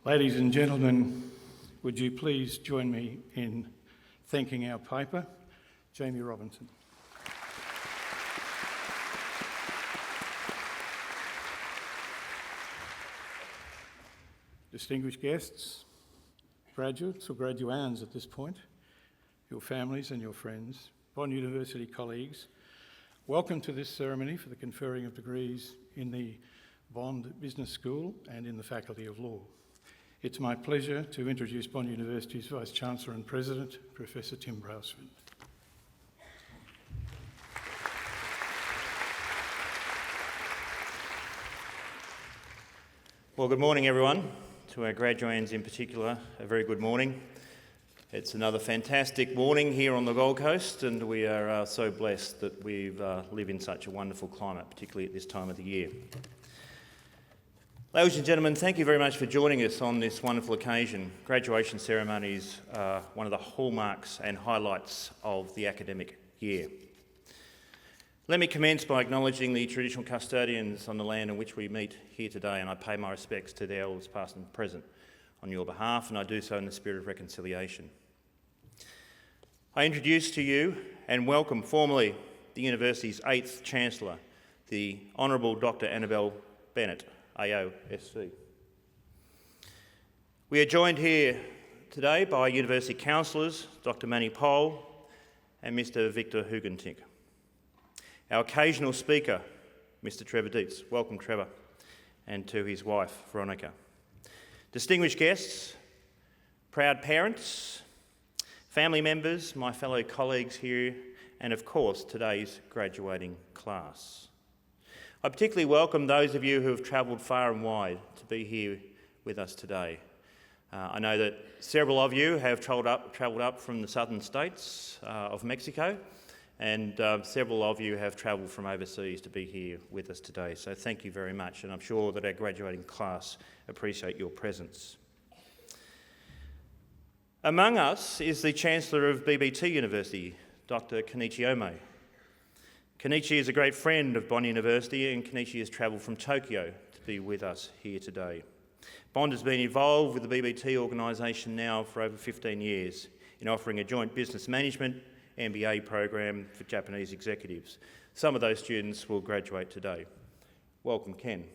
Ladies and gentlemen, would you please join me in thanking our paper, Jamie Robinson. Distinguished guests, graduates or graduands at this point, your families and your friends, Bond University colleagues, welcome to this ceremony for the conferring of degrees in the Bond Business School and in the Faculty of Law. It's my pleasure to introduce Bond University's Vice-Chancellor and President, Professor Tim Brailsford. Well, good morning everyone. To our graduands in particular, a very good morning. It's another fantastic morning here on the Gold Coast, and we are so blessed that we live in such a wonderful climate, particularly at this time of the year. Ladies and gentlemen, thank you very much for joining us on this wonderful occasion. Graduation ceremonies are one of the hallmarks and highlights of the academic year. Let me commence by acknowledging the traditional custodians on the land on which we meet here today, and I pay my respects to the elders past and present on your behalf, and I do so in the spirit of reconciliation. I introduce to you and welcome formally the University's 8th Chancellor, the Honourable Dr. Annabelle Bennett, AO-SC. We are joined here today by University Councillors, Dr. Manny Pohl and Mr. Victor Hugentink. Our occasional speaker, Mr. Trevor Dietz. Welcome, Trevor, and to his wife, Veronica. Distinguished guests, proud parents, family members, my fellow colleagues here, and of course, today's graduating class. I particularly welcome those of you who have travelled far and wide to be here with us today. I know that several of you have travelled up from the southern states of Mexico, and several of you have travelled from overseas to be here with us today. So thank you very much, and I'm sure that our graduating class appreciate your presence. Among us is the Chancellor of BBT University, Dr. Kenichi Ome. Kenichi is a great friend of Bond University, and Kenichi has travelled from Tokyo to be with us here today. Bond has been involved with the BBT organisation now for over 15 years in offering a joint business management MBA program for Japanese executives. Some of those students will graduate today. Welcome, Ken.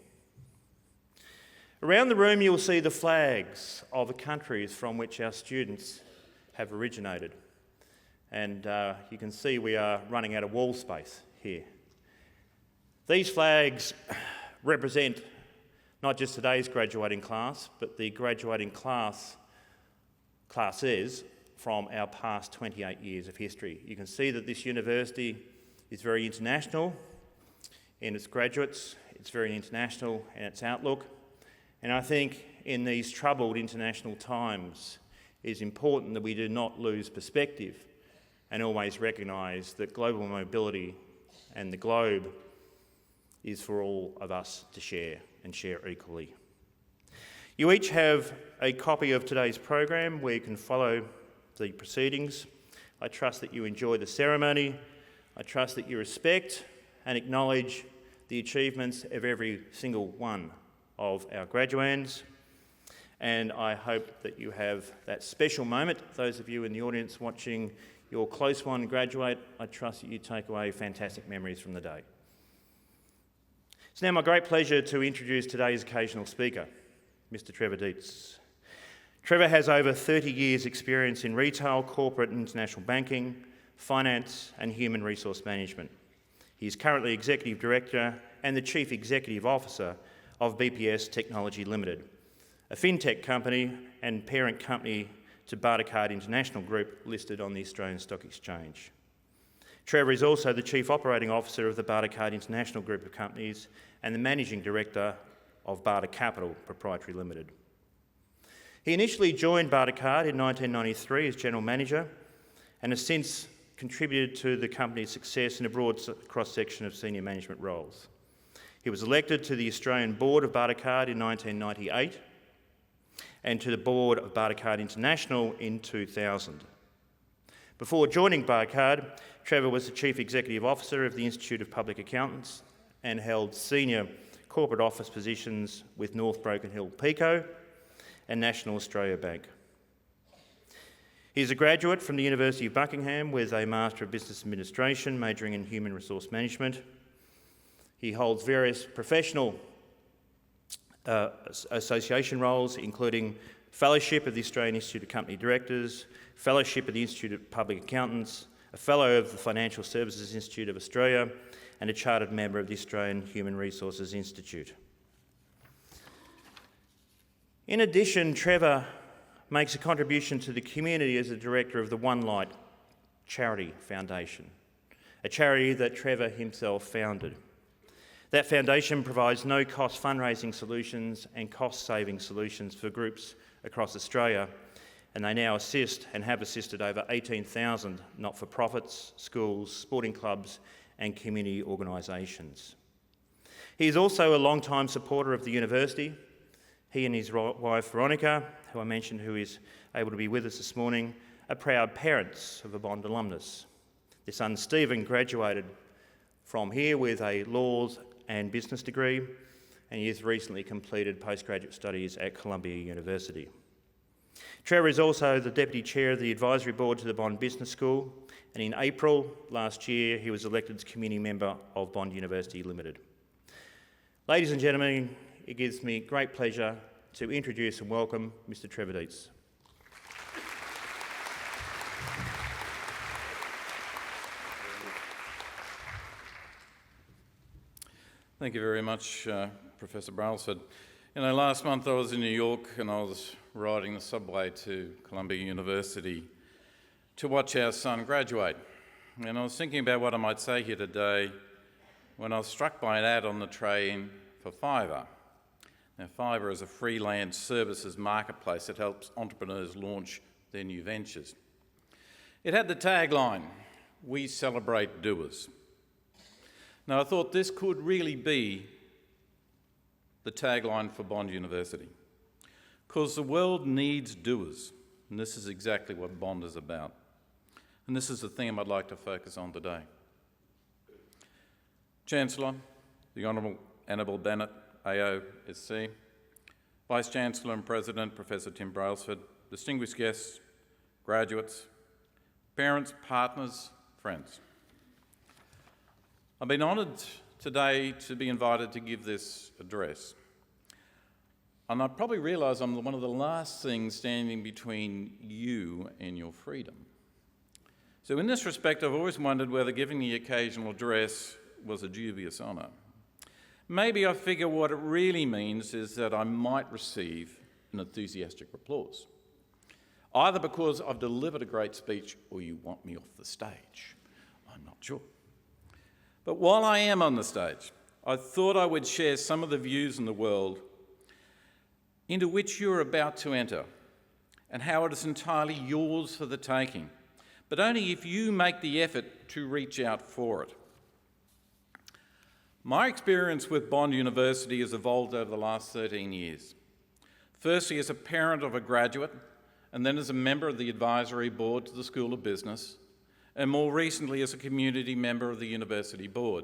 Around the room you'll see the flags of the countries from which our students have originated. And you can see we are running out of wall space here. These flags represent not just today's graduating class, but the graduating classes from our past 28 years of history. You can see that this university is very international in its graduates, it's very international in its outlook, and I think in these troubled international times it is important that we do not lose perspective and always recognise that global mobility and the globe is for all of us to share and share equally. You each have a copy of today's program where you can follow the proceedings. I trust that you enjoy the ceremony. I trust that you respect and acknowledge the achievements of every single one of our graduands. And I hope that you have that special moment. Those of you in the audience watching your close one graduate, I trust that you take away fantastic memories from the day. It's now my great pleasure to introduce today's occasional speaker, Mr. Trevor Dietz. Trevor has over 30 years' experience in retail, corporate and international banking, finance and human resource management. He is currently Executive Director and the Chief Executive Officer of BPS Technology Limited, a fintech company and parent company to Bartercard International Group listed on the Australian Stock Exchange. Trevor is also the Chief Operating Officer of the Bartercard International Group of companies and the Managing Director of Barter Capital Proprietary Limited. He initially joined Bartercard in 1993 as General Manager and has since contributed to the company's success in a broad cross-section of senior management roles. He was elected to the Australian Board of Bartercard in 1998 and to the Board of Bartercard International in 2000. Before joining Bartercard, Trevor was the Chief Executive Officer of the Institute of Public Accountants and held senior corporate office positions with North Broken Hill Pico and National Australia Bank. He is a graduate from the University of Buckingham with a Master of Business Administration, majoring in Human Resource Management. He holds various professional association roles, including Fellowship of the Australian Institute of Company Directors, Fellowship of the Institute of Public Accountants, a Fellow of the Financial Services Institute of Australia, and a Chartered Member of the Australian Human Resources Institute. In addition, Trevor makes a contribution to the community as the director of the One Light Charity Foundation, a charity that Trevor himself founded. That foundation provides no-cost fundraising solutions and cost-saving solutions for groups across Australia, and they now assist and have assisted over 18,000 not-for-profits, schools, sporting clubs and community organisations. He is also a long-time supporter of the university. He and his wife Veronica, who I mentioned, who is able to be with us this morning, are proud parents of a Bond alumnus. Their son Stephen graduated from here with a laws and business degree, and he has recently completed postgraduate studies at Columbia University. Trevor is also the Deputy Chair of the Advisory Board to the Bond Business School, and in April last year he was elected as Community Member of Bond University Limited. Ladies and gentlemen, it gives me great pleasure to introduce and welcome Mr. Trevor Dietz. Thank you very much, Professor Brailsford. Last month I was in New York and I was riding the subway to Columbia University to watch our son graduate. And I was thinking about what I might say here today when I was struck by an ad on the train for Fiverr. Now, Fiverr is a freelance services marketplace that helps entrepreneurs launch their new ventures. It had the tagline, "We celebrate doers." Now, I thought this could really be the tagline for Bond University, because the world needs doers, and this is exactly what Bond is about. And this is the theme I'd like to focus on today. Chancellor, the Honourable Annabel Bennett, AOSC, Vice-Chancellor and President, Professor Tim Brailsford, distinguished guests, graduates, parents, partners, friends. I've been honoured today to be invited to give this address. And I probably realise I'm one of the last things standing between you and your freedom. So in this respect, I've always wondered whether giving the occasional address was a dubious honour. Maybe I figure what it really means is that I might receive an enthusiastic applause, either because I've delivered a great speech or you want me off the stage. I'm not sure. But while I am on the stage, I thought I would share some of the views in the world into which you're about to enter and how it is entirely yours for the taking, but only if you make the effort to reach out for it. My experience with Bond University has evolved over the last 13 years. Firstly as a parent of a graduate, and then as a member of the advisory board to the School of Business, and more recently as a community member of the University Board.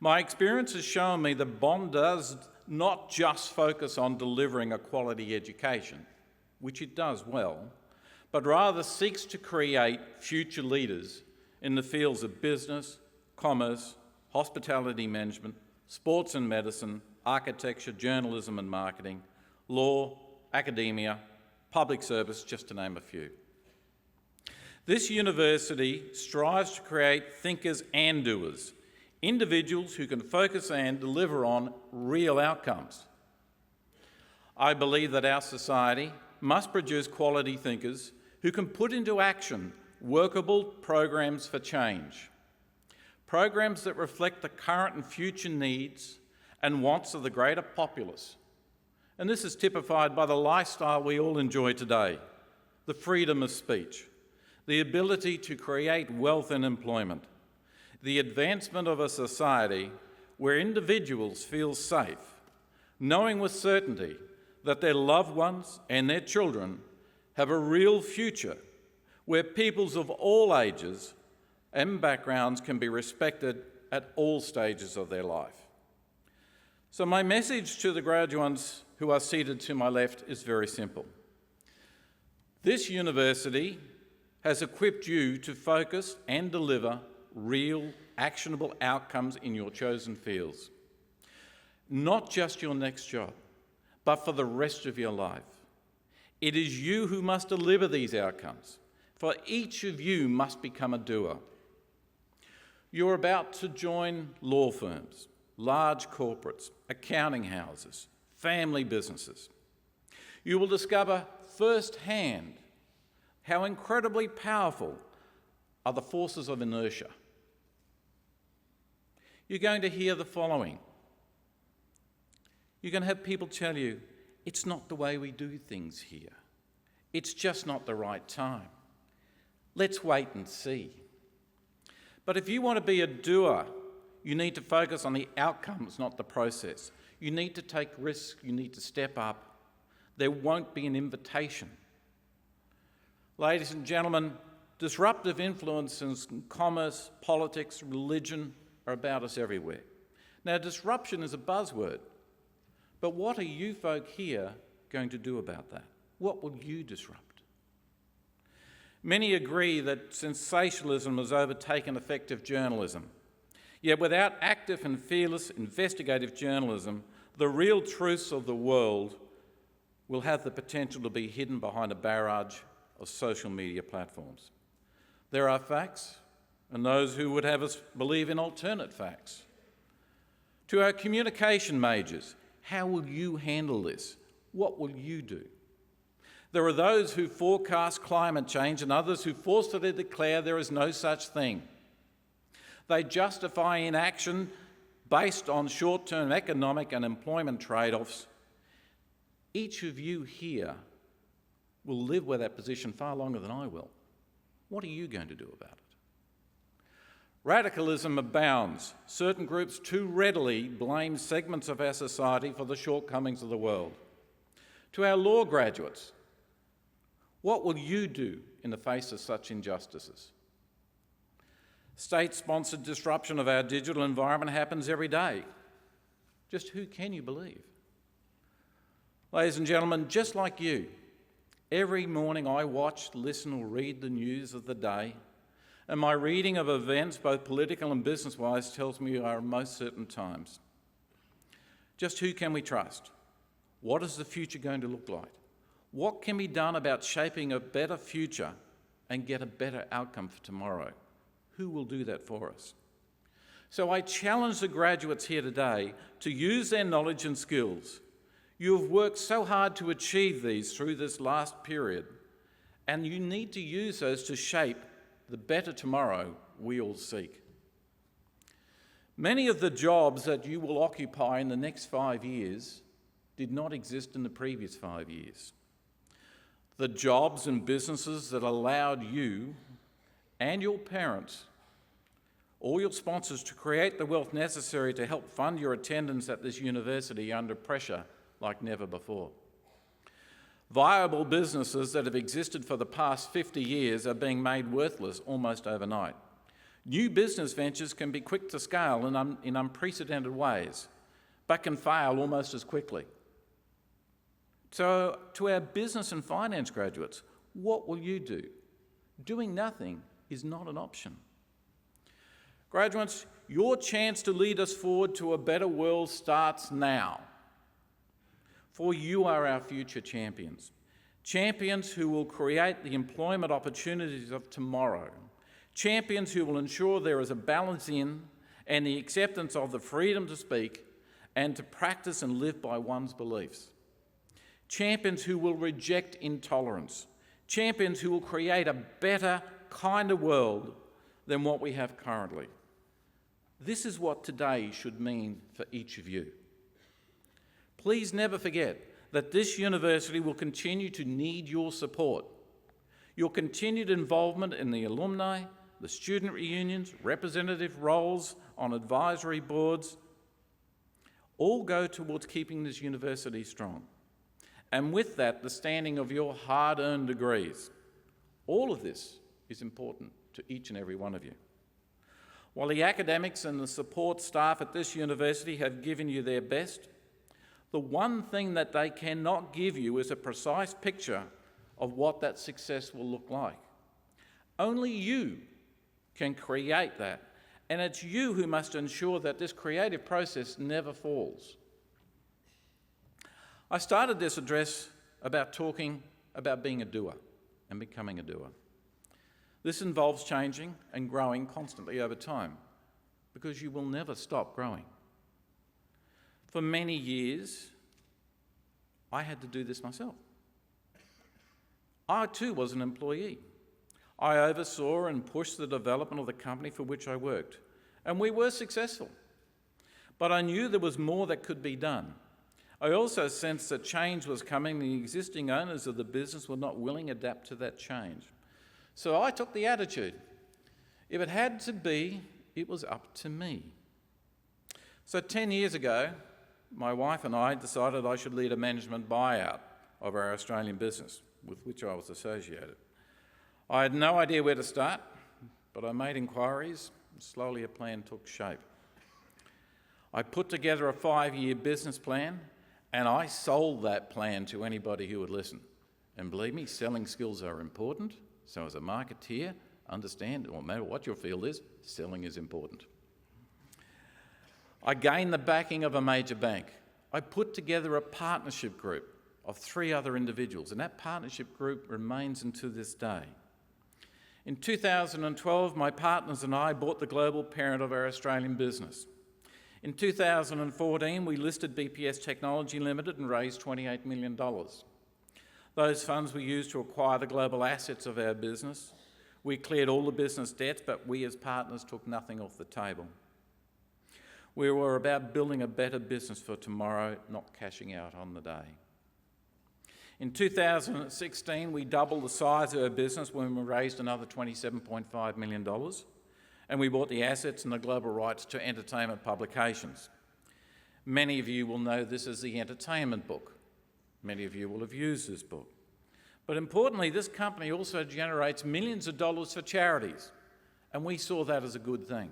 My experience has shown me that Bond does not just focus on delivering a quality education, which it does well, but rather seeks to create future leaders in the fields of business, commerce, hospitality management, sports and medicine, architecture, journalism and marketing, law, academia, public service, just to name a few. This university strives to create thinkers and doers, individuals who can focus and deliver on real outcomes. I believe that our society must produce quality thinkers who can put into action workable programs for change, programs that reflect the current and future needs and wants of the greater populace. And this is typified by the lifestyle we all enjoy today, the freedom of speech, the ability to create wealth and employment, the advancement of a society where individuals feel safe, knowing with certainty that their loved ones and their children have a real future, where peoples of all ages and backgrounds can be respected at all stages of their life. So my message to the graduates who are seated to my left is very simple. This university has equipped you to focus and deliver real, actionable outcomes in your chosen fields. Not just your next job, but for the rest of your life. It is you who must deliver these outcomes, for each of you must become a doer. You're about to join law firms, large corporates, accounting houses, family businesses. You will discover firsthand how incredibly powerful are the forces of inertia. You're going to hear the following. You're going to have people tell you, it's not the way we do things here. It's just not the right time. Let's wait and see. But if you want to be a doer, you need to focus on the outcomes, not the process. You need to take risks. You need to step up. There won't be an invitation. Ladies and gentlemen, disruptive influences in commerce, politics, religion are about us everywhere. Now, disruption is a buzzword, but what are you folk here going to do about that? What will you disrupt? Many agree that sensationalism has overtaken effective journalism. Yet without active and fearless investigative journalism, the real truths of the world will have the potential to be hidden behind a barrage of social media platforms. There are facts, and those who would have us believe in alternate facts. To our communication majors, how will you handle this? What will you do? There are those who forecast climate change and others who forcefully declare there is no such thing. They justify inaction based on short-term economic and employment trade-offs. Each of you here will live with that position far longer than I will. What are you going to do about it? Radicalism abounds. Certain groups too readily blame segments of our society for the shortcomings of the world. To our law graduates, what will you do in the face of such injustices? State-sponsored disruption of our digital environment happens every day. Just who can you believe? Ladies and gentlemen, just like you, every morning I watch, listen or read the news of the day, and my reading of events, both political and business-wise, tells me we are in most certain times. Just who can we trust? What is the future going to look like? What can be done about shaping a better future and get a better outcome for tomorrow? Who will do that for us? So I challenge the graduates here today to use their knowledge and skills. You have worked so hard to achieve these through this last period, and you need to use those to shape the better tomorrow we all seek. Many of the jobs that you will occupy in the next 5 years did not exist in the previous 5 years. The jobs and businesses that allowed you and your parents, all your sponsors, to create the wealth necessary to help fund your attendance at this university under pressure like never before. Viable businesses that have existed for the past 50 years are being made worthless almost overnight. New business ventures can be quick to scale in unprecedented ways, but can fail almost as quickly. So, to our business and finance graduates, what will you do? Doing nothing is not an option. Graduates, your chance to lead us forward to a better world starts now. For you are our future champions. Champions who will create the employment opportunities of tomorrow. Champions who will ensure there is a balance in and the acceptance of the freedom to speak and to practice and live by one's beliefs. Champions who will reject intolerance. Champions who will create a better, kinder world than what we have currently. This is what today should mean for each of you. Please never forget that this university will continue to need your support. Your continued involvement in the alumni, the student reunions, representative roles on advisory boards, all go towards keeping this university strong. And with that, the standing of your hard-earned degrees. All of this is important to each and every one of you. While the academics and the support staff at this university have given you their best, the one thing that they cannot give you is a precise picture of what that success will look like. Only you can create that, and it's you who must ensure that this creative process never falls. I started this address about talking about being a doer and becoming a doer. This involves changing and growing constantly over time, because you will never stop growing. For many years, I had to do this myself. I too was an employee. I oversaw and pushed the development of the company for which I worked, and we were successful. But I knew there was more that could be done. I also sensed that change was coming. The existing owners of the business were not willing to adapt to that change. So I took the attitude, if it had to be, it was up to me. So 10 years ago, my wife and I decided I should lead a management buyout of our Australian business with which I was associated. I had no idea where to start, but I made inquiries, and slowly a plan took shape. I put together a 5-year business plan, and I sold that plan to anybody who would listen. And believe me, selling skills are important. So as a marketeer, understand, no matter what your field is, selling is important. I gained the backing of a major bank. I put together a partnership group of 3 other individuals, and that partnership group remains unto this day. In 2012, my partners and I bought the global parent of our Australian business. In 2014, we listed BPS Technology Limited and raised $28 million. Those funds were used to acquire the global assets of our business. We cleared all the business debts, but we as partners took nothing off the table. We were about building a better business for tomorrow, not cashing out on the day. In 2016, we doubled the size of our business when we raised another $27.5 million, and we bought the assets and the global rights to entertainment publications. Many of you will know this as the entertainment book. Many of you will have used this book. But importantly, this company also generates millions of dollars for charities, and we saw that as a good thing.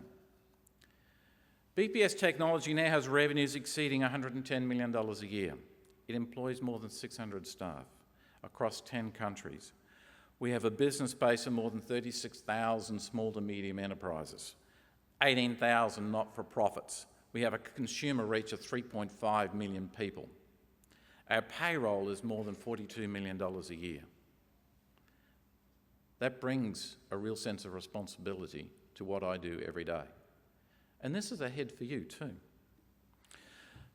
BPS Technology now has revenues exceeding $110 million a year. It employs more than 600 staff across 10 countries. We have a business base of more than 36,000 small to medium enterprises, 18,000 not-for-profits. We have a consumer reach of 3.5 million people. Our payroll is more than $42 million a year. That brings a real sense of responsibility to what I do every day. And this is ahead for you too.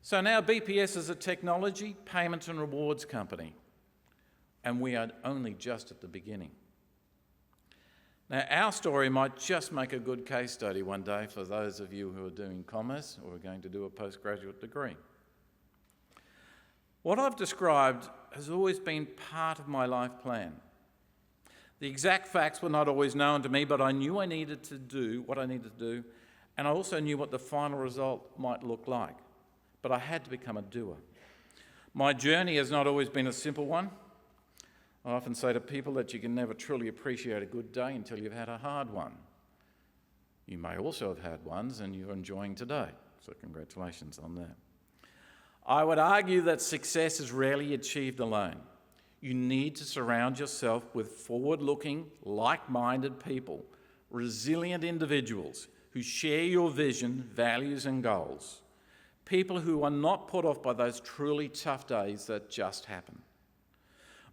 So now BPS is a technology, payments and rewards company, and we are only just at the beginning. Now our story might just make a good case study one day for those of you who are doing commerce or are going to do a postgraduate degree. What I've described has always been part of my life plan. The exact facts were not always known to me, but I knew I needed to do what I needed to do, and I also knew what the final result might look like. But I had to become a doer. My journey has not always been a simple one. I often say to people that you can never truly appreciate a good day until you've had a hard one. You may also have had ones and you're enjoying today, so congratulations on that. I would argue that success is rarely achieved alone. You need to surround yourself with forward-looking, like-minded people, resilient individuals who share your vision, values and goals. People who are not put off by those truly tough days that just happen.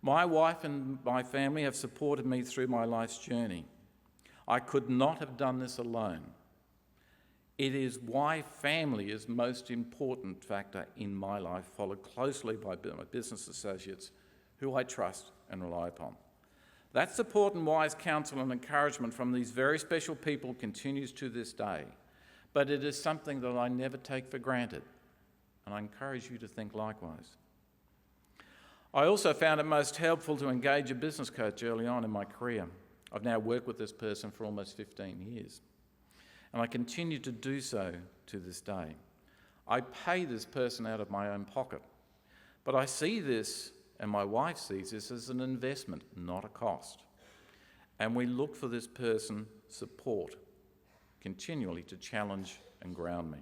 My wife and my family have supported me through my life's journey. I could not have done this alone. It is why family is the most important factor in my life, followed closely by my business associates who I trust and rely upon. That support and wise counsel and encouragement from these very special people continues to this day, but it is something that I never take for granted, and I encourage you to think likewise. I also found it most helpful to engage a business coach early on in my career. I've now worked with this person for almost 15 years. And I continue to do so to this day. I pay this person out of my own pocket, but I see this, and my wife sees this, as an investment, not a cost. And we look for this person's support continually to challenge and ground me.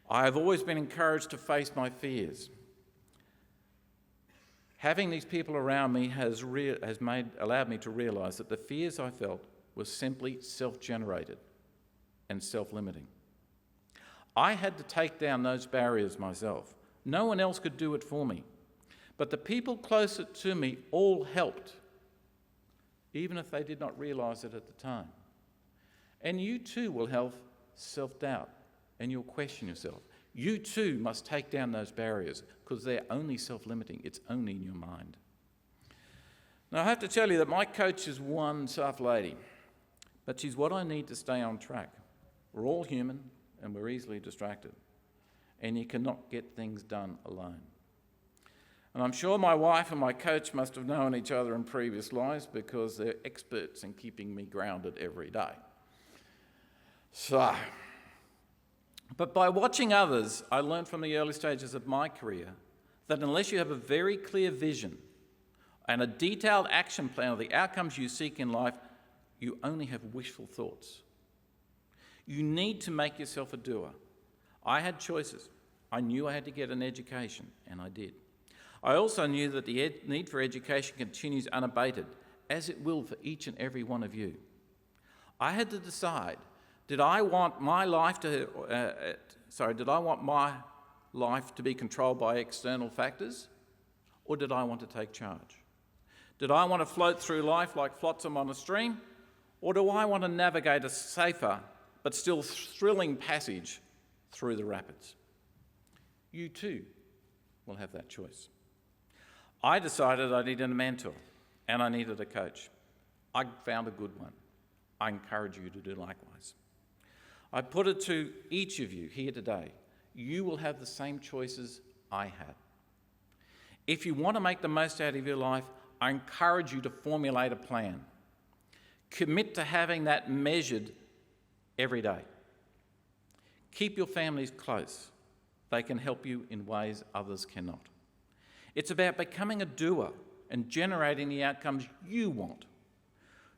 I have always been encouraged to face my fears. Having these people around me has allowed me to realise that the fears I felt were simply self-generated and self-limiting. I had to take down those barriers myself. No one else could do it for me. But the people closer to me all helped, even if they did not realise it at the time. And you too will have self-doubt and you'll question yourself. You too must take down those barriers because they're only self-limiting. It's only in your mind. Now, I have to tell you that my coach is one tough lady, but she's what I need to stay on track. We're all human and we're easily distracted, and you cannot get things done alone. And I'm sure my wife and my coach must have known each other in previous lives because they're experts in keeping me grounded every day. But by watching others, I learned from the early stages of my career that unless you have a very clear vision and a detailed action plan of the outcomes you seek in life, you only have wishful thoughts. You need to make yourself a doer. I had choices. I knew I had to get an education, and I did. I also knew that the need for education continues unabated, as it will for each and every one of you. I had to decide, did I want my life to be controlled by external factors, or did I want to take charge? Did I want to float through life like flotsam on a stream, or do I want to navigate a safer but still thrilling passage through the rapids? You too will have that choice. I decided I needed a mentor and I needed a coach. I found a good one. I encourage you to do likewise. I put it to each of you here today. You will have the same choices I had. If you want to make the most out of your life, I encourage you to formulate a plan. Commit to having that measured every day. Keep your families close. They can help you in ways others cannot. It's about becoming a doer and generating the outcomes you want.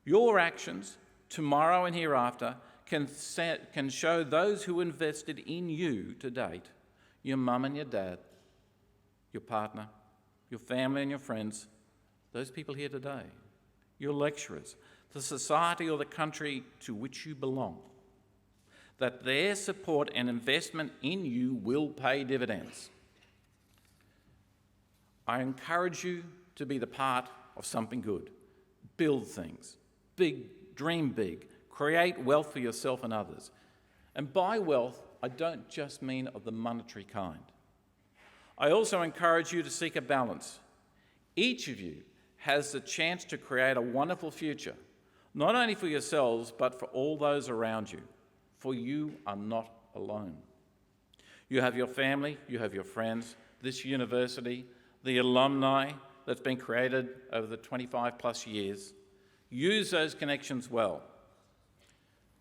Your actions, tomorrow and hereafter, can show those who invested in you to date, your mum and your dad, your partner, your family and your friends, those people here today, your lecturers, the society or the country to which you belong, that their support and investment in you will pay dividends. I encourage you to be the part of something good. Build things. Dream big. Create wealth for yourself and others. And by wealth, I don't just mean of the monetary kind. I also encourage you to seek a balance. Each of you has the chance to create a wonderful future, not only for yourselves, but for all those around you. For you are not alone. You have your family, you have your friends, this university, the alumni that's been created over the 25 plus years. Use those connections well.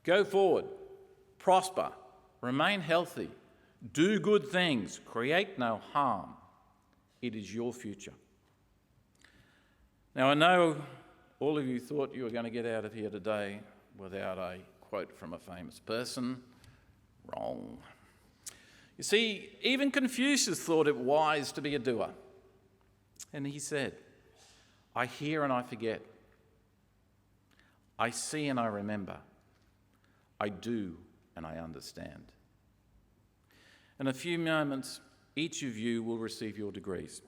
Go forward, prosper, remain healthy, do good things, create no harm. It is your future. Now, I know all of you thought you were going to get out of here today without a quote from a famous person. Wrong. You see, even Confucius thought it wise to be a doer. And he said, I hear and I forget. I see and I remember. I do and I understand. In a few moments, each of you will receive your degrees.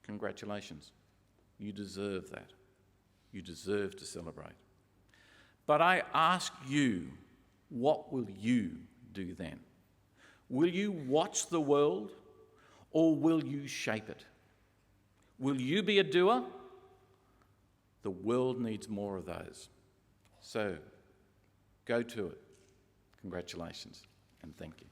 Congratulations. You deserve that. You deserve to celebrate. But I ask you, what will you do then? Will you watch the world or will you shape it? Will you be a doer? The world needs more of those. So, go to it. Congratulations and thank you.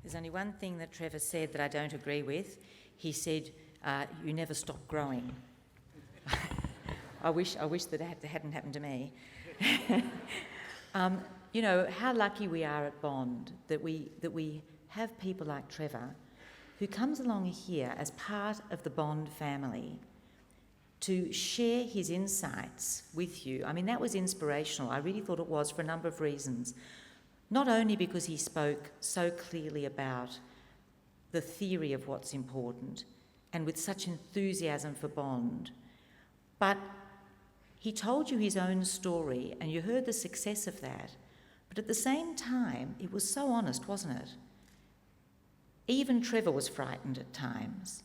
There's only one thing that Trevor said that I don't agree with. He said, you never stop growing. I wish that hadn't happened to me. You know, how lucky we are at Bond that we have people like Trevor who comes along here as part of the Bond family to share his insights with you. I mean, that was inspirational. I really thought it was for a number of reasons. Not only because he spoke so clearly about the theory of what's important and with such enthusiasm for Bond, but he told you his own story and you heard the success of that. But at the same time, it was so honest, wasn't it? Even Trevor was frightened at times.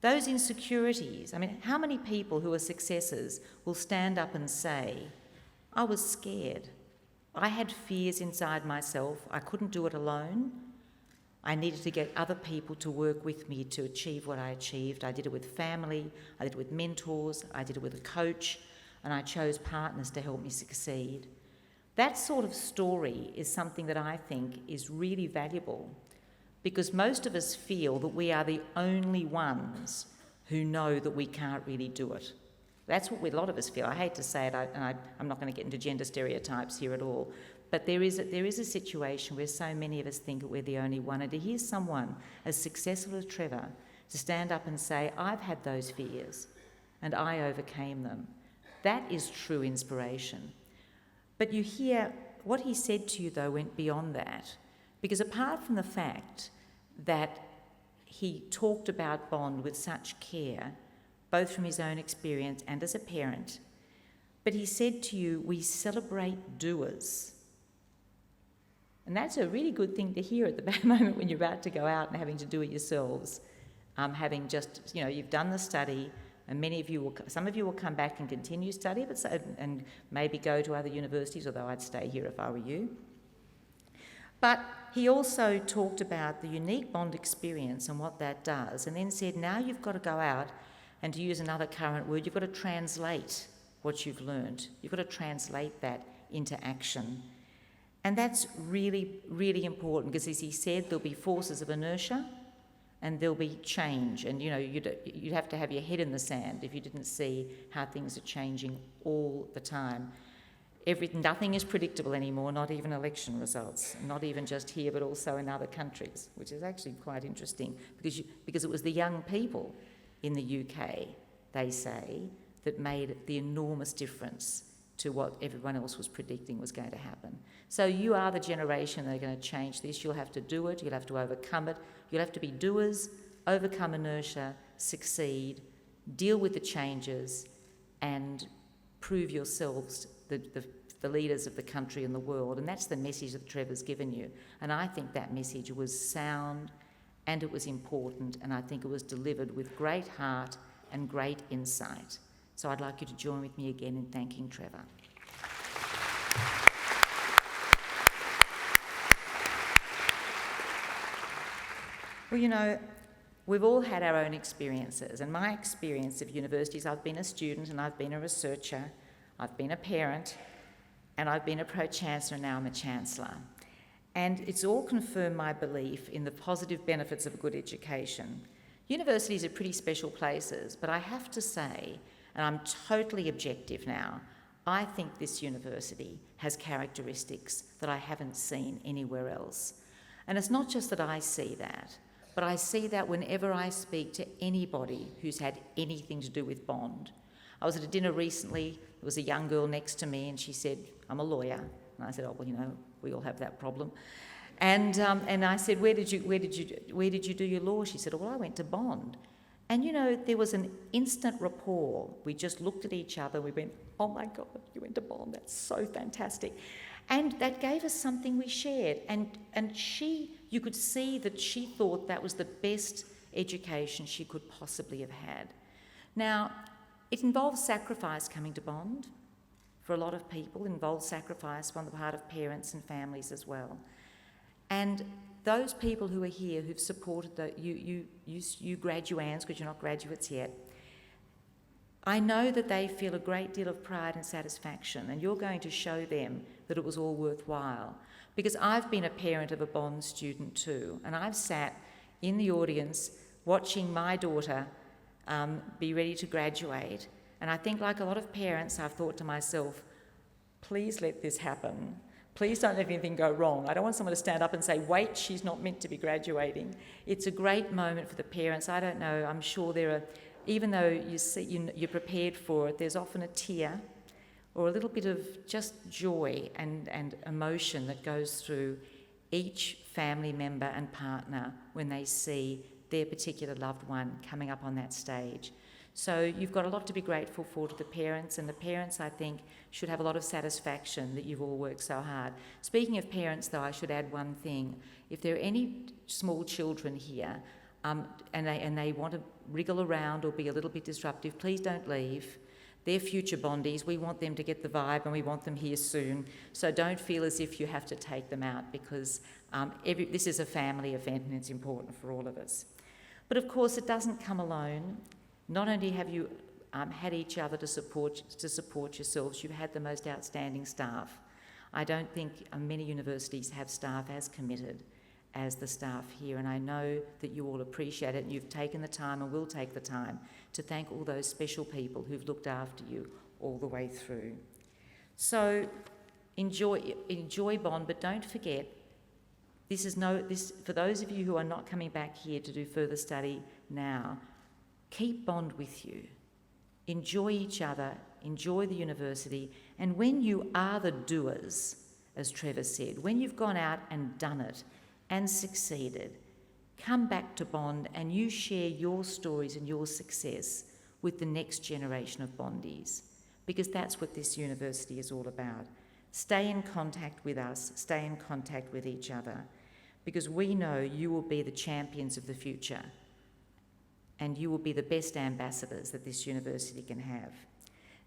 Those insecurities, I mean, how many people who are successes will stand up and say, I was scared. I had fears inside myself. I couldn't do it alone. I needed to get other people to work with me to achieve what I achieved. I did it with family, I did it with mentors, I did it with a coach, and I chose partners to help me succeed. That sort of story is something that I think is really valuable because most of us feel that we are the only ones who know that we can't really do it. That's what a lot of us feel. I hate to say it, I'm not going to get into gender stereotypes here at all, but there is a situation where so many of us think that we're the only one, and to hear someone as successful as Trevor to stand up and say, I've had those fears and I overcame them, that is true inspiration. But you hear what he said to you, though, went beyond that. Because apart from the fact that he talked about Bond with such care, both from his own experience and as a parent, but he said to you, we celebrate doers. And that's a really good thing to hear at the moment when you're about to go out and having to do it yourselves. Having just, you've done the study, and some of you will come back and continue study, and maybe go to other universities, although I'd stay here if I were you. But he also talked about the unique Bond experience and what that does, and then said, now you've got to go out, and to use another current word, you've got to translate what you've learned. You've got to translate that into action. And that's really, really important, because as he said, there'll be forces of inertia, and there'll be change, and you'd have to have your head in the sand if you didn't see how things are changing all the time. Nothing is predictable anymore, not even election results, not even just here but also in other countries, which is actually quite interesting because it was the young people in the UK, they say, that made the enormous difference to what everyone else was predicting was going to happen. So you are the generation that are going to change this. You'll have to do it, you'll have to overcome it, you'll have to be doers, overcome inertia, succeed, deal with the changes, and prove yourselves the leaders of the country and the world. And that's the message that Trevor's given you. And I think that message was sound and it was important, and I think it was delivered with great heart and great insight. So I'd like you to join with me again in thanking Trevor. Well, we've all had our own experiences, and my experience of universities, I've been a student and I've been a researcher, I've been a parent, and I've been a Pro-Chancellor, and now I'm a Chancellor. And it's all confirmed my belief in the positive benefits of a good education. Universities are pretty special places, but I have to say, and I'm totally objective now, I think this university has characteristics that I haven't seen anywhere else. And it's not just that I see that, but I see that whenever I speak to anybody who's had anything to do with Bond. I was at a dinner recently, there was a young girl next to me and she said, I'm a lawyer. And I said, oh, well, we all have that problem. And I said, where did you do your law? She said, oh, well, I went to Bond. And there was an instant rapport. We just looked at each other, we went, oh my God, you went to Bond, that's so fantastic. And that gave us something we shared. And you could see that she thought that was the best education she could possibly have had. Now, it involves sacrifice coming to Bond. For a lot of people, it involves sacrifice on the part of parents and families as well. And those people who are here who've supported you graduands, because you're not graduates yet, I know that they feel a great deal of pride and satisfaction, and you're going to show them that it was all worthwhile. because I've been a parent of a Bond student too, and I've sat in the audience watching my daughter be ready to graduate, and I think, like a lot of parents, I've thought to myself, please let this happen. Please don't let anything go wrong. I don't want someone to stand up and say, wait, she's not meant to be graduating. It's a great moment for the parents. I don't know, I'm sure there are, even though you're prepared for it, there's often a tear or a little bit of just joy and emotion that goes through each family member and partner when they see their particular loved one coming up on that stage. So you've got a lot to be grateful for to the parents, and the parents, I think, should have a lot of satisfaction that you've all worked so hard. Speaking of parents, though, I should add one thing. If there are any small children here and they want to wriggle around or be a little bit disruptive, please don't leave. They're future Bondies. We want them to get the vibe and we want them here soon. So don't feel as if you have to take them out, because this is a family event and it's important for all of us. But of course, it doesn't come alone. Not only have you had each other to support yourselves, you've had the most outstanding staff. I don't think many universities have staff as committed as the staff here, and I know that you all appreciate it, and you've taken the time and will take the time to thank all those special people who've looked after you all the way through. So enjoy Bond, but don't forget, for those of you who are not coming back here to do further study now, keep Bond with you. Enjoy each other, enjoy the university, and when you are the doers, as Trevor said, when you've gone out and done it and succeeded, come back to Bond and you share your stories and your success with the next generation of Bondies, because that's what this university is all about. Stay in contact with us, stay in contact with each other, because we know you will be the champions of the future, and you will be the best ambassadors that this university can have.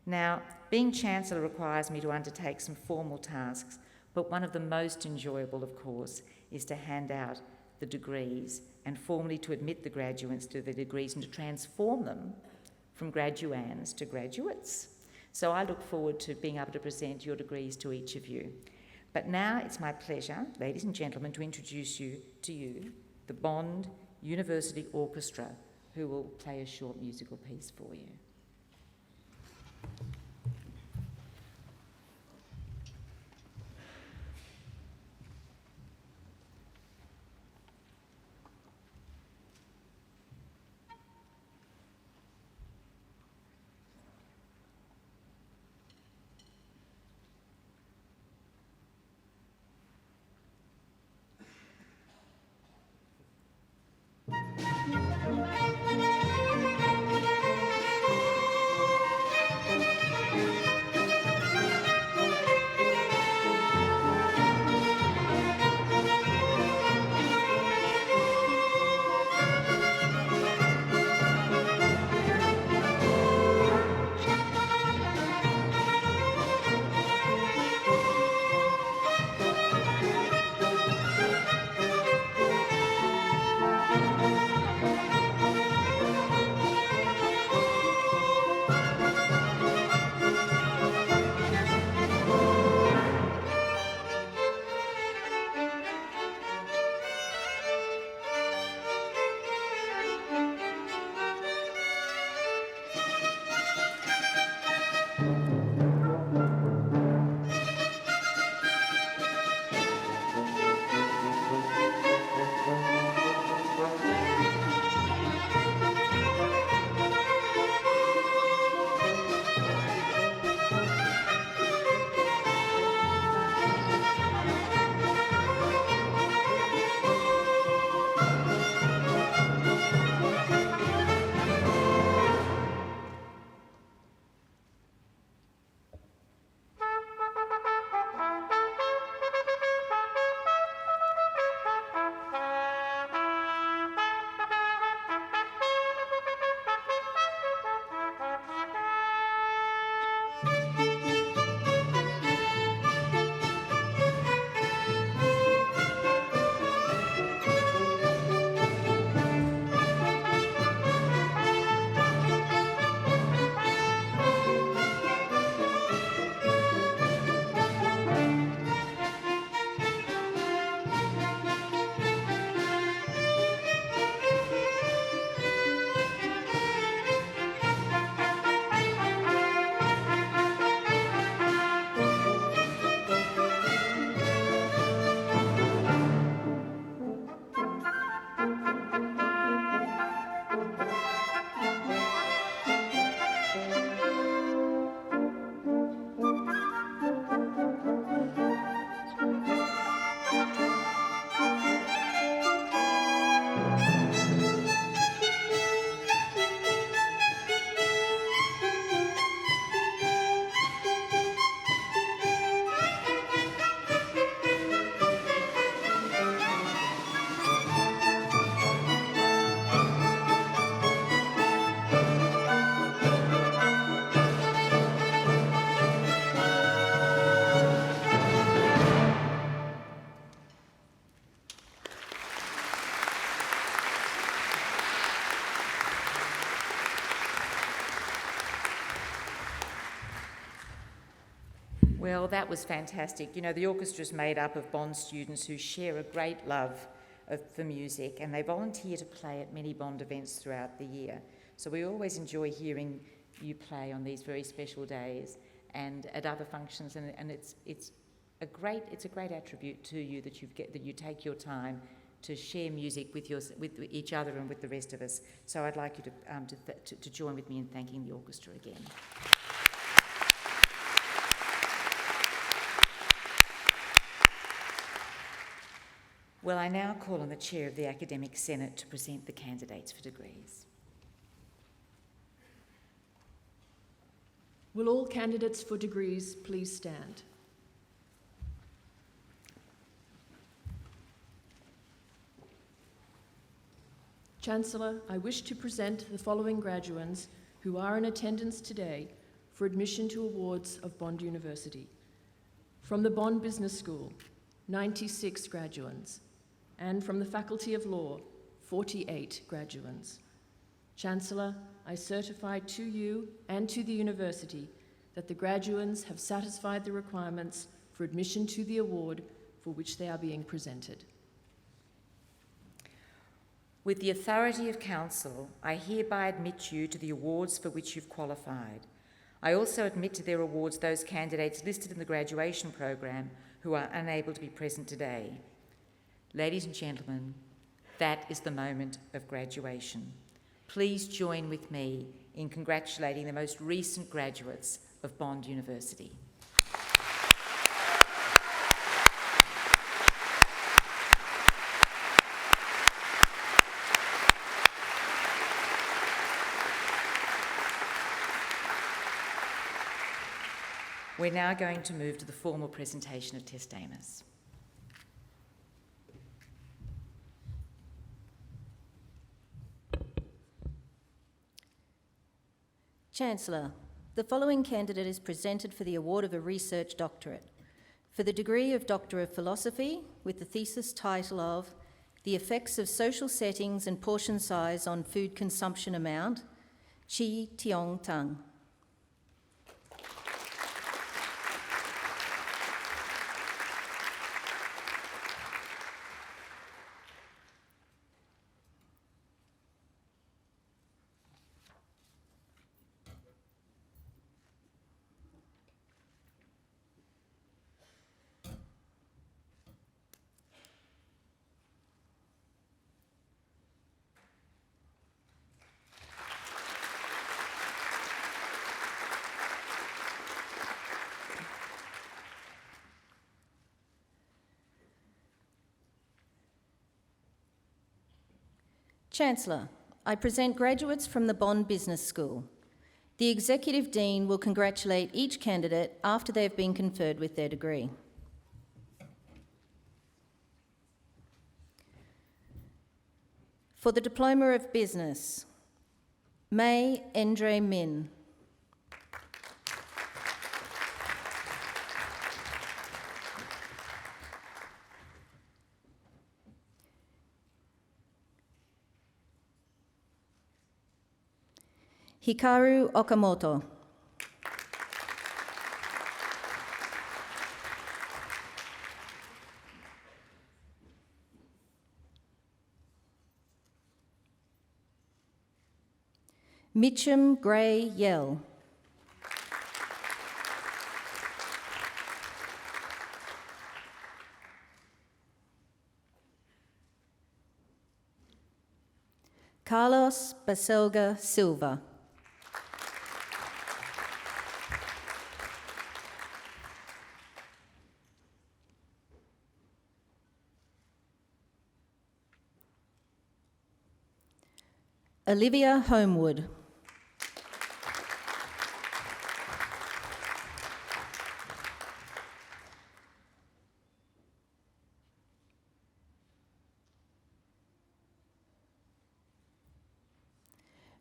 Now, being Chancellor requires me to undertake some formal tasks, but one of the most enjoyable, of course, is to hand out the degrees and formally to admit the graduates to the degrees and to transform them from graduands to graduates. So I look forward to being able to present your degrees to each of you. But now it's my pleasure, ladies and gentlemen, to introduce to you the Bond University Orchestra, who will play a short musical piece for you. Well, that was fantastic. You know, the orchestra is made up of Bond students who share a great love for music, and they volunteer to play at many Bond events throughout the year. So we always enjoy hearing you play on these very special days and at other functions, and it's a great attribute to you that you take your time to share music with each other and with the rest of us. So I'd like you to join with me in thanking the orchestra again. Well, I now call on the Chair of the Academic Senate to present the candidates for degrees. Will all candidates for degrees please stand? Chancellor, I wish to present the following graduands who are in attendance today for admission to awards of Bond University. From the Bond Business School, 96 graduands, and from the Faculty of Law, 48 graduands. Chancellor, I certify to you and to the university that the graduands have satisfied the requirements for admission to the award for which they are being presented. With the authority of Council, I hereby admit you to the awards for which you've qualified. I also admit to their awards those candidates listed in the graduation program who are unable to be present today. Ladies and gentlemen, that is the moment of graduation. Please join with me in congratulating the most recent graduates of Bond University. We're now going to move to the formal presentation of testamus. Chancellor, the following candidate is presented for the award of a research doctorate for the degree of Doctor of Philosophy with the thesis title of The Effects of Social Settings and Portion Size on Food Consumption Amount, Chi Tiong Tang. Chancellor, I present graduates from the Bond Business School. The Executive Dean will congratulate each candidate after they have been conferred with their degree. For the Diploma of Business, May Endre Min. Hikaru Okamoto. Mitchum Gray Yell. Carlos Baselga Silva. Olivia Homewood.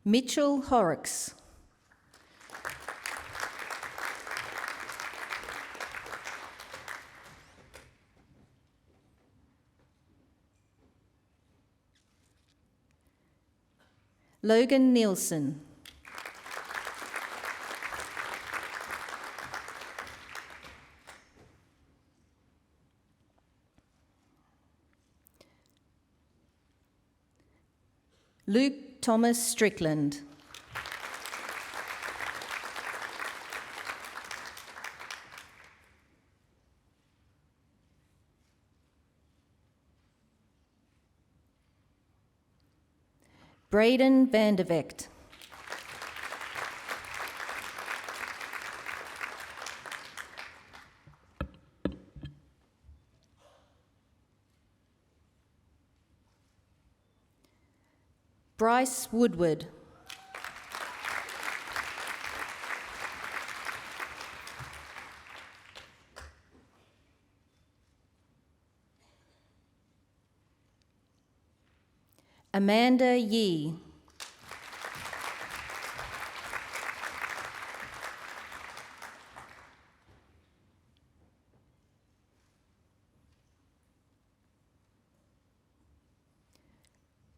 Mitchell Horrocks. Logan Nielsen. Luke Thomas Strickland. Braden Vandervecht. Bryce Woodward. Amanda Yee.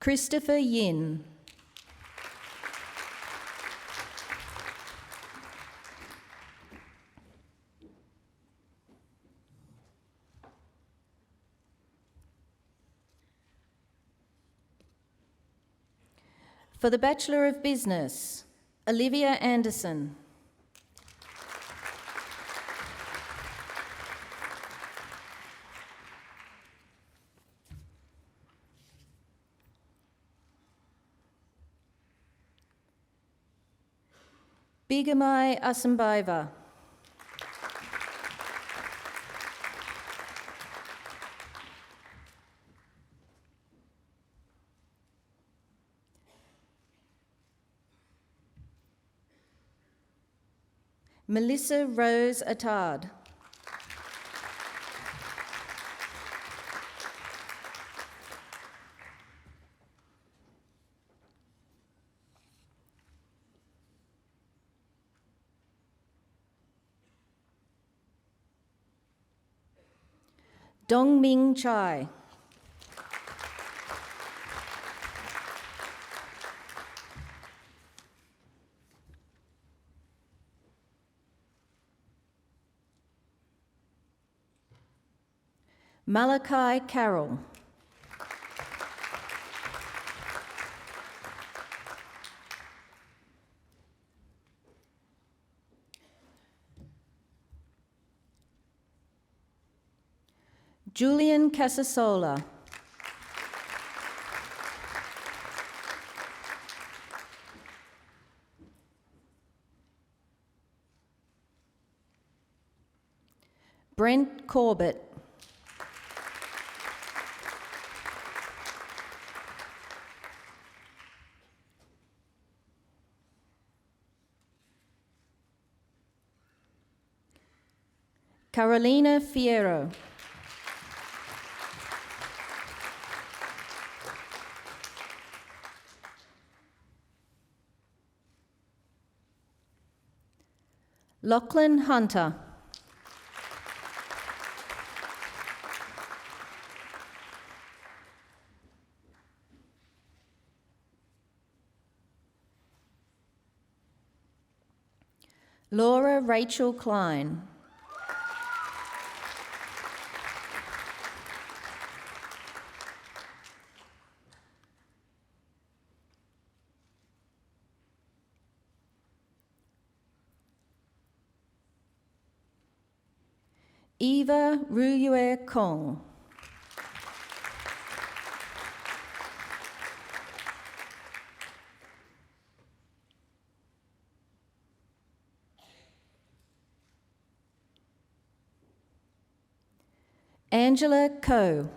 Christopher Yin. For the Bachelor of Business, Olivia Anderson. Bigamai Asambaiva. Melissa Rose Attard. Dong Ming Chai. Malachi Carroll. Julian Casasola. Brent Corbett. Carolina Fierro. Lachlan Hunter. Laura Rachel Klein. Eva Ruyue Kong. Angela Coe.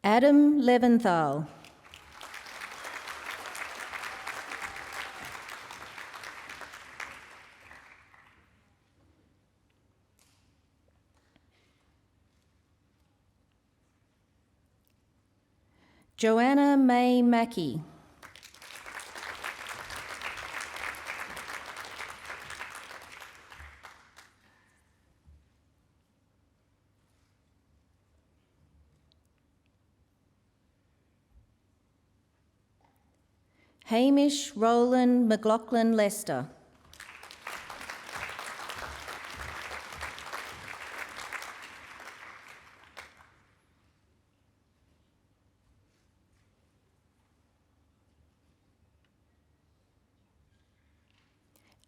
Adam Leventhal. Joanna May Mackey. Hamish Roland McLaughlin Lester.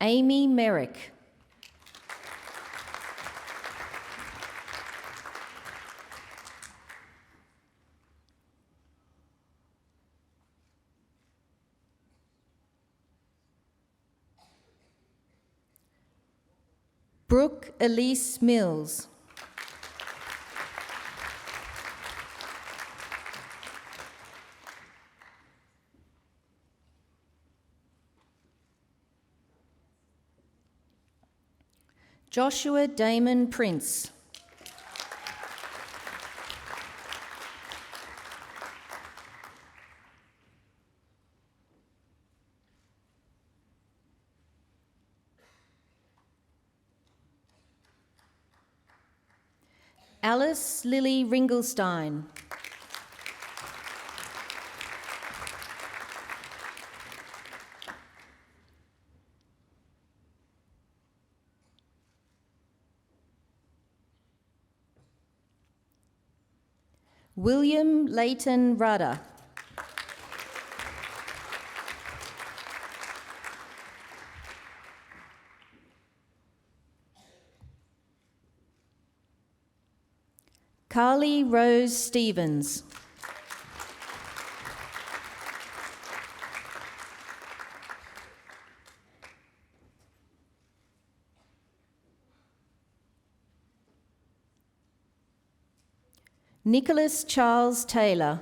Amy Merrick. Brooke Elise Mills. Joshua Damon Prince. Alice Lily Ringelstein. William Leighton Rudder. Carly Rose Stevens. Nicholas Charles Taylor.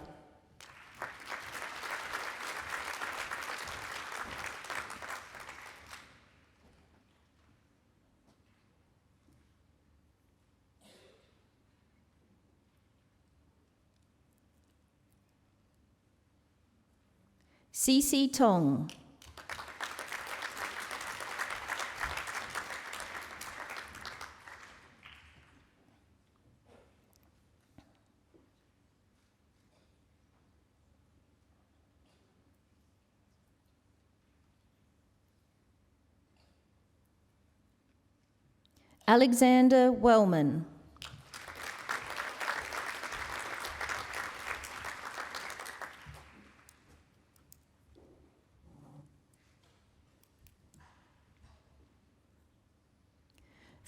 Cece Tong. Alexander Wellman.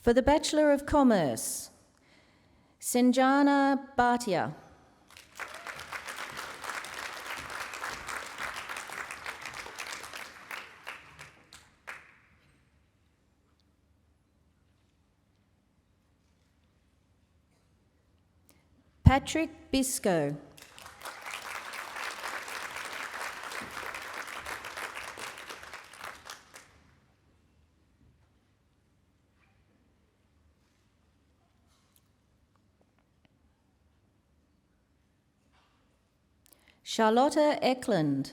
For the Bachelor of Commerce, Sanjana Bhatia. Patrick Bisco. Charlotta Eklund.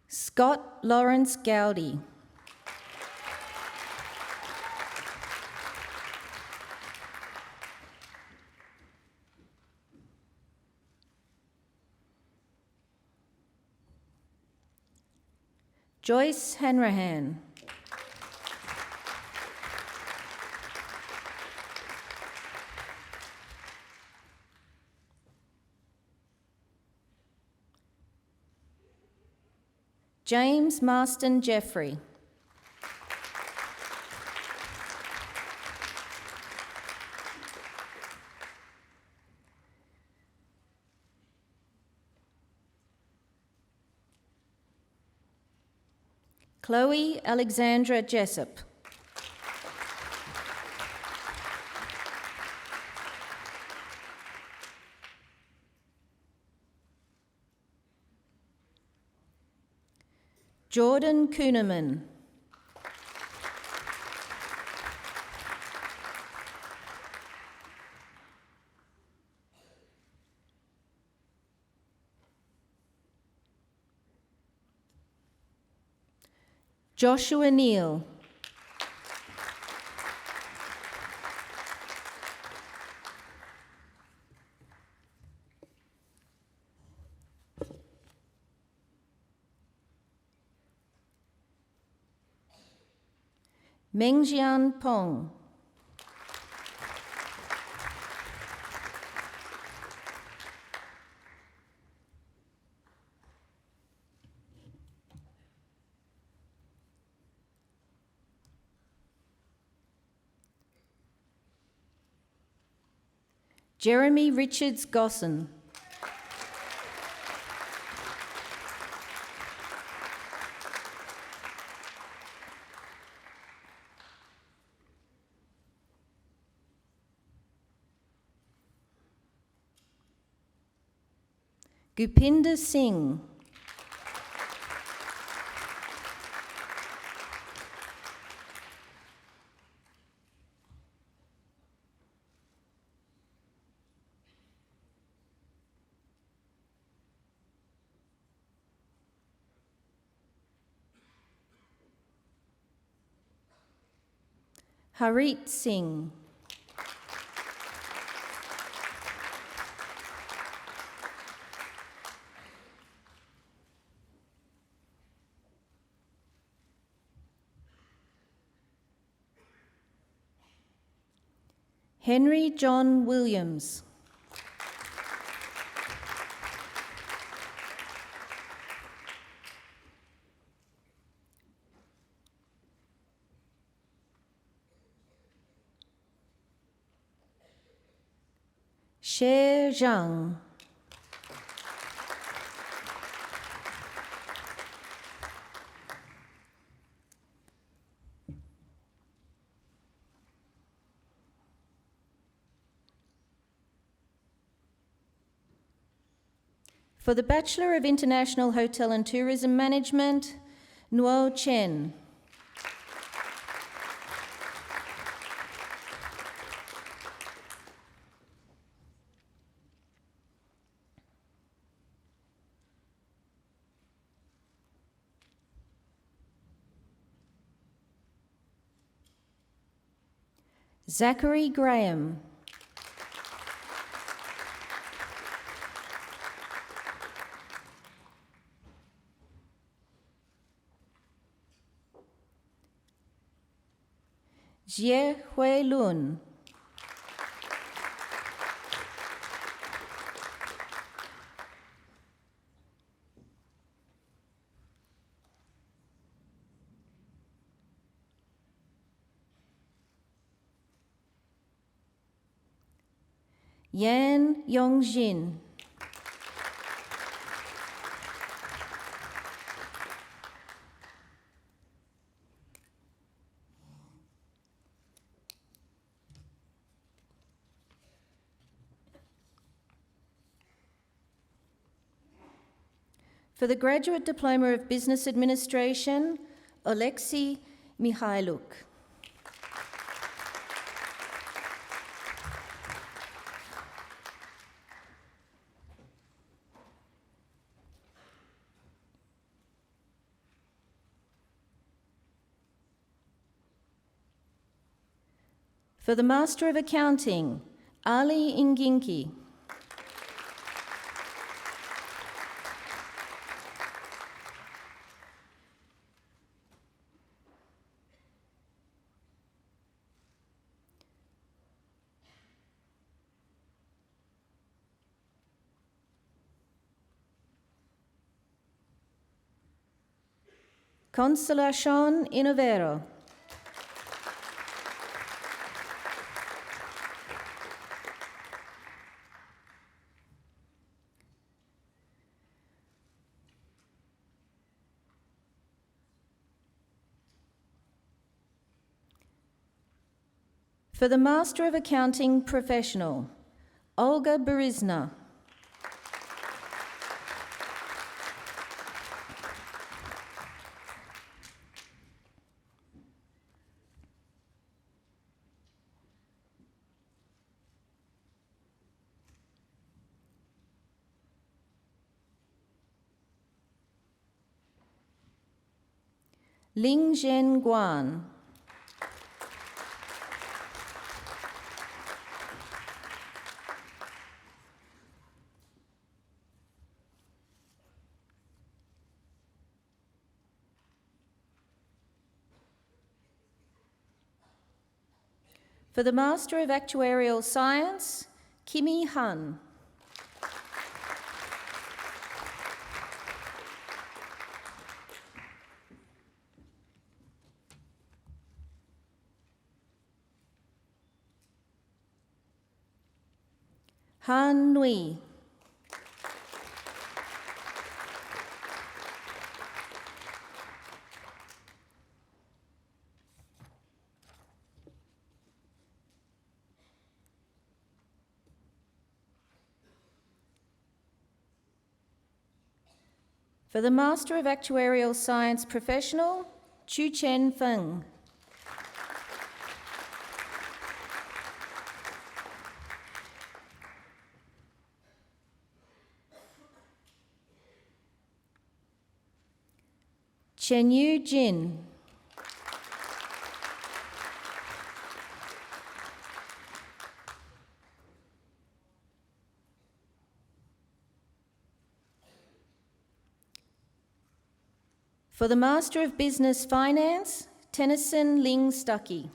Scott Lawrence Gowdy. Joyce Hanrahan. James Marston Jeffrey. Chloe Alexandra Jessup. Jordan Kuhneman. Joshua Neal. Mengjian Pong. Jeremy Richards Gosson. Gupinder Singh. Harit Singh. Henry John Williams. Sher Zhang. For the Bachelor of International Hotel and Tourism Management, Nuo Chen. Zachary Graham. Jie Hui Lun. Yan Yongjin. For the Graduate Diploma of Business Administration, Oleksiy Mikhailuk. For the Master of Accounting, Ali Inginki. Consolacion Inovero. For the Master of Accounting Professional, Olga Berizna. Ling Zhen Guan. For the Master of Actuarial Science, Kimi Han. Han Nui. For the Master of Actuarial Science Professional, Chu Chen Feng. Chen Yu Jin. For the Master of Business Finance, Tennyson Ling Stuckey.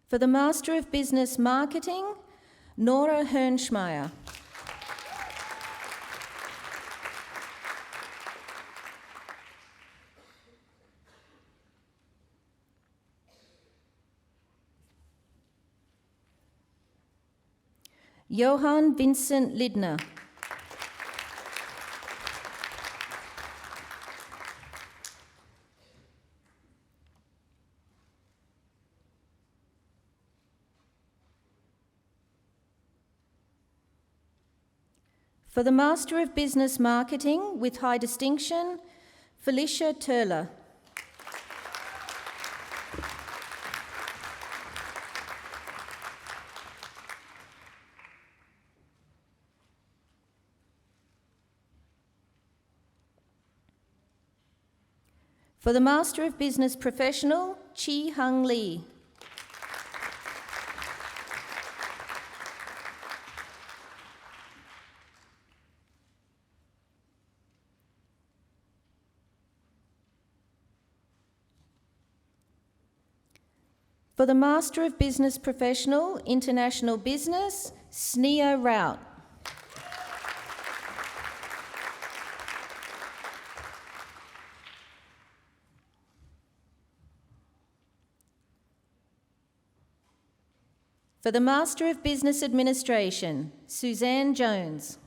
For the Master of Business Marketing, Nora Hernschmeyer. Johann Vincent Lidner. For the Master of Business Marketing with high distinction, Felicia Turler. For the Master of Business Professional, Chi Hung Lee. For the Master of Business Professional, International Business, Sneha Rout. For the Master of Business Administration, Suzanne Jones.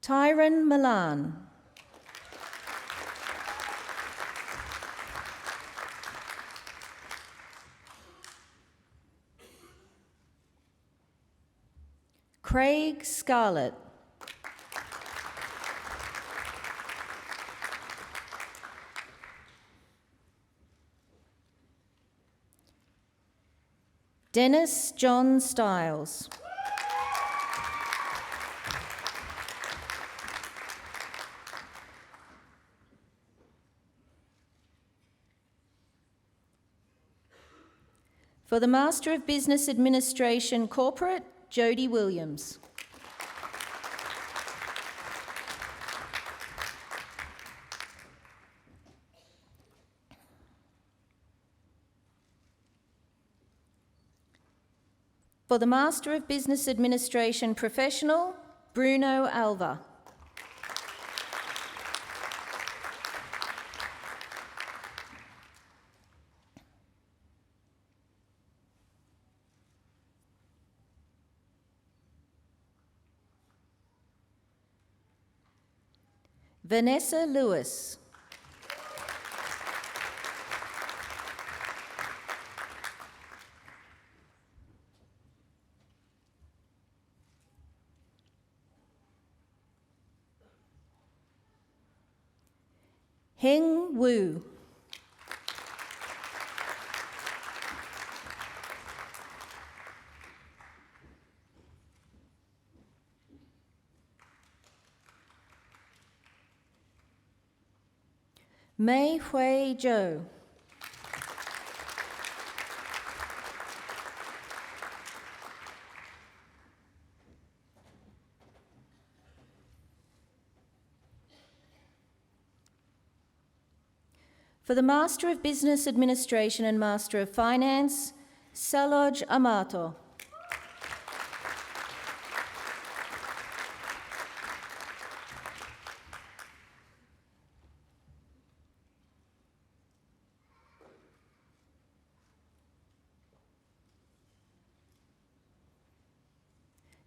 Tyron Milan. Craig Scarlett. Dennis John Stiles. For the Master of Business Administration Corporate, Jody Williams. For the Master of Business Administration Professional, Bruno Alva. Vanessa Lewis. Heng Wu. Mei Hui Zhou. For the Master of Business Administration and Master of Finance, Saloj Amato.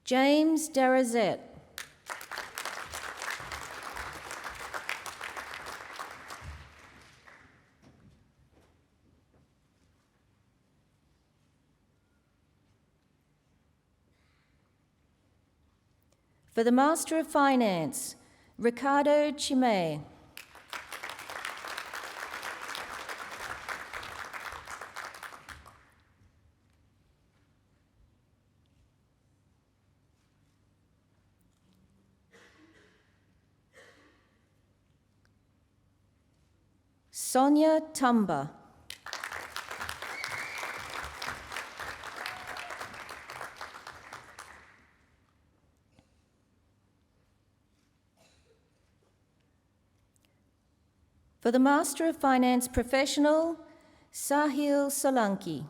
James Darazet. For the Master of Finance, Ricardo Chime. Sonia Tumba. For the Master of Finance Professional, Sahil Solanki.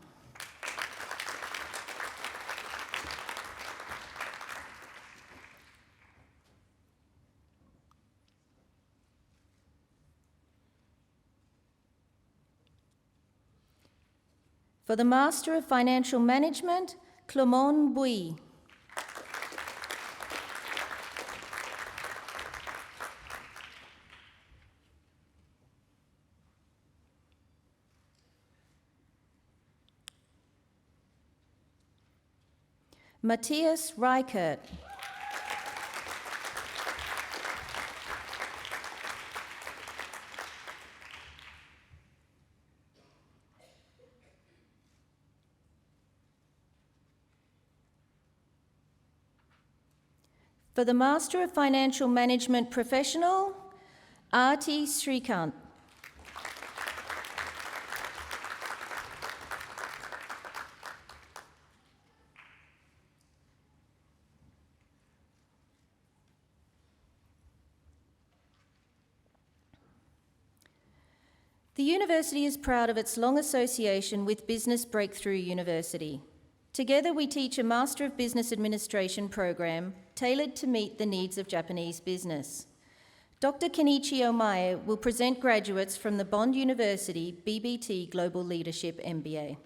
For the Master of Financial Management, Clement Bui. Matthias Reichert. For the Master of Financial Management Professional, Arti Srikant. The university is proud of its long association with Business Breakthrough University. Together we teach a Master of Business Administration program tailored to meet the needs of Japanese business. Dr. Kenichi Omae will present graduates from the Bond University BBT Global Leadership MBA.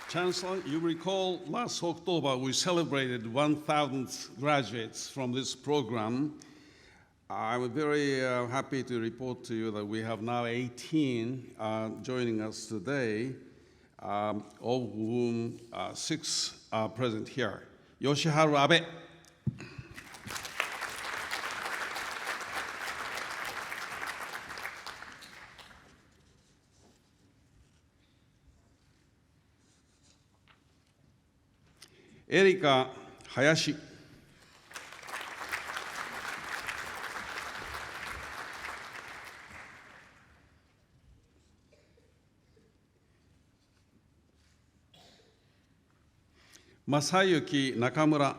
Chancellor, you recall last October we celebrated 1,000 graduates from this program. I'm very happy to report to you that we have now 18 joining us today, of whom 6 are present here. Yoshiharu Abe. Erika Hayashi. Masayuki Nakamura.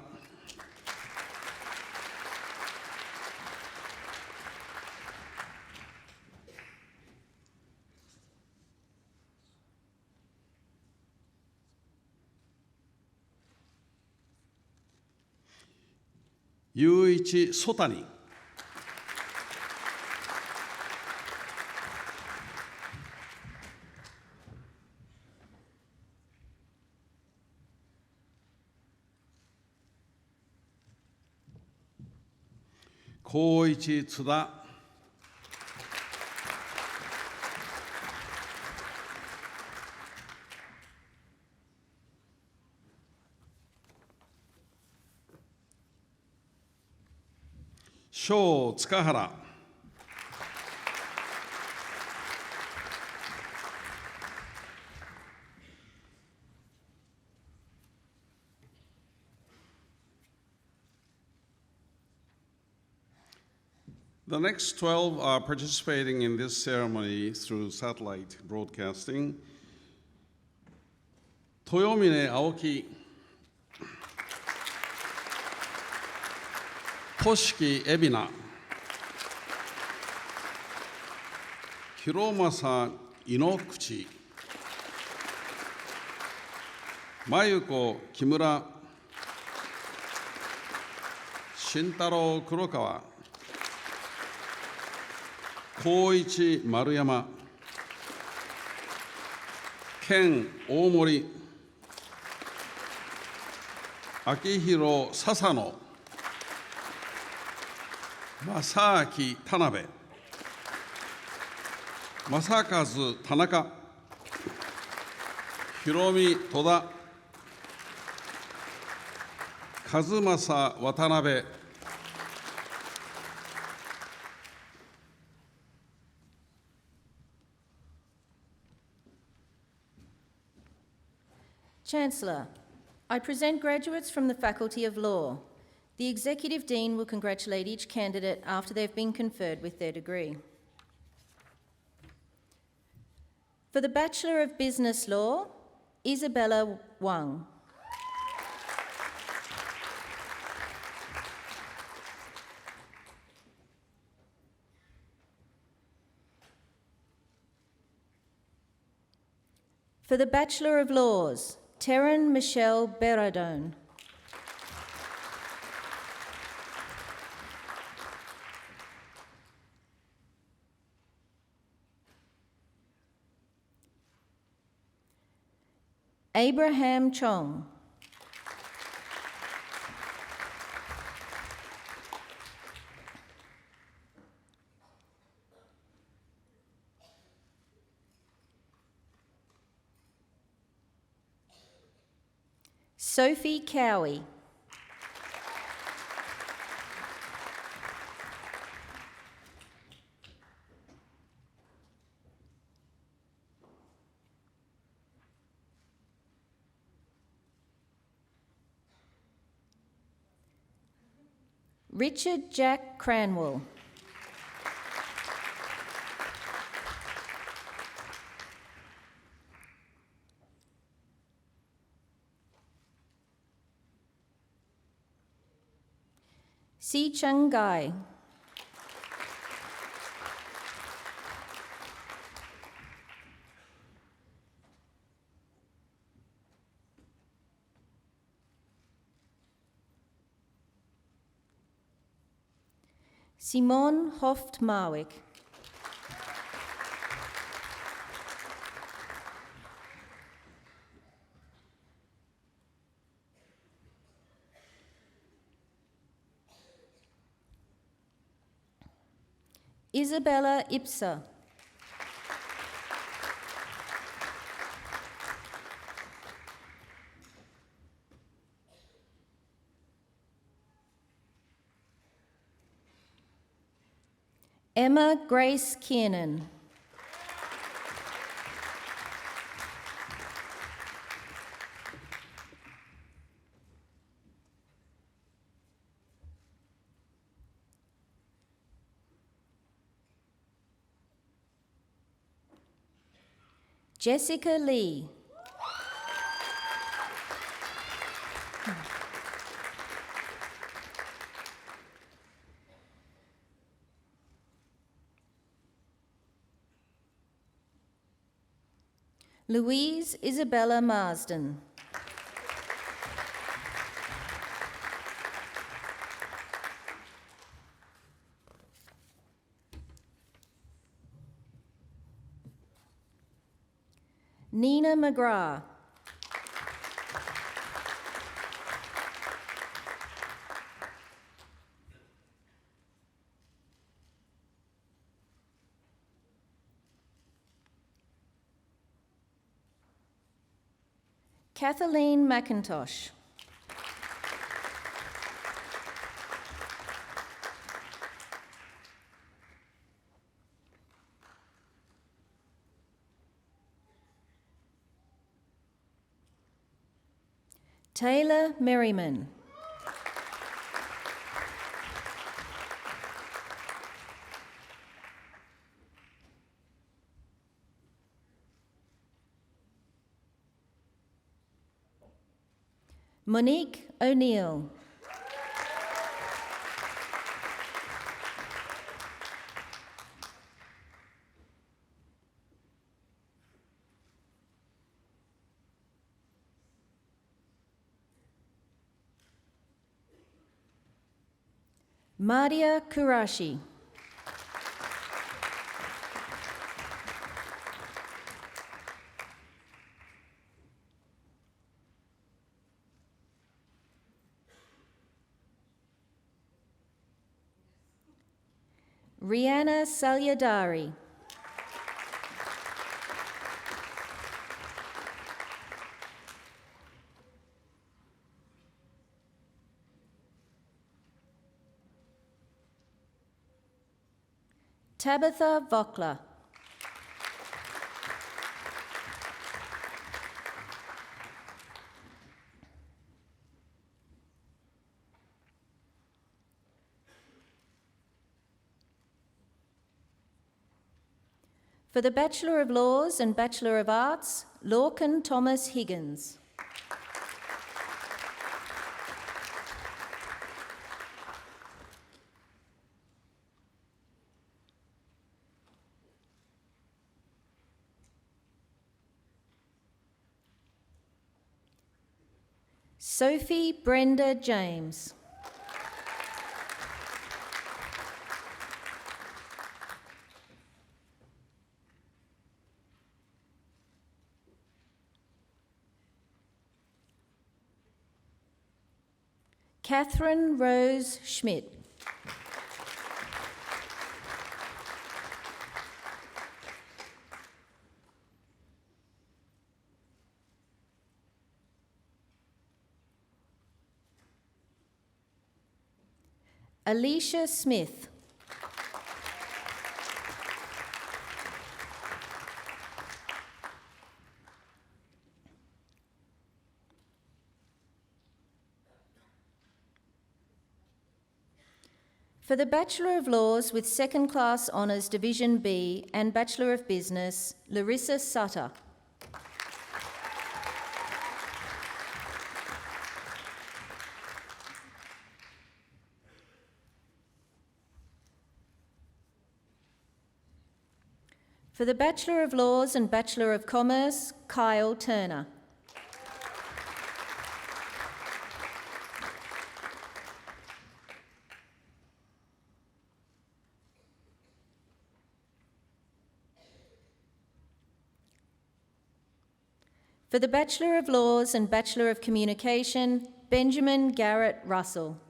Yuichi Sotani. Koichi Tsuda. 翔塚原。The next 12 are participating in this ceremony through satellite broadcasting. 豊峰青木、古式海老名、広政井ノ口、真由子木村、慎太郎黒川、光一丸山、健大森、秋広笹野、正明田辺、正和田中、ひろみ戸田、和正渡辺、Chancellor, I present graduates from the Faculty of Law. The Executive Dean will congratulate each candidate after they've been conferred with their degree. For the Bachelor of Business Law, Isabella Wang. For the Bachelor of Laws, Terran Michelle Berradone. Abraham Chong. Sophie Cowie. Richard Jack Cranwell. Si Chung Gai. Simon Hoft-Marwick. Isabella Ipsa. Emma Grace Kiernan. Jessica Lee. Louise Isabella Marsden. Nina McGrath. Kathleen McIntosh. Taylor Merriman. Monique O'Neill. Madia Kurashi. Rihanna Salyadari. Tabitha Vokla. For the Bachelor of Laws and Bachelor of Arts, Lorcan Thomas Higgins. Sophie Brenda James. Catherine Rose Schmidt. Alicia Smith. For the Bachelor of Laws with Second Class Honours Division B and Bachelor of Business, Larissa Sutter. For the Bachelor of Laws and Bachelor of Commerce, Kyle Turner. For the Bachelor of Laws and Bachelor of Communication, Benjamin Garrett Russell.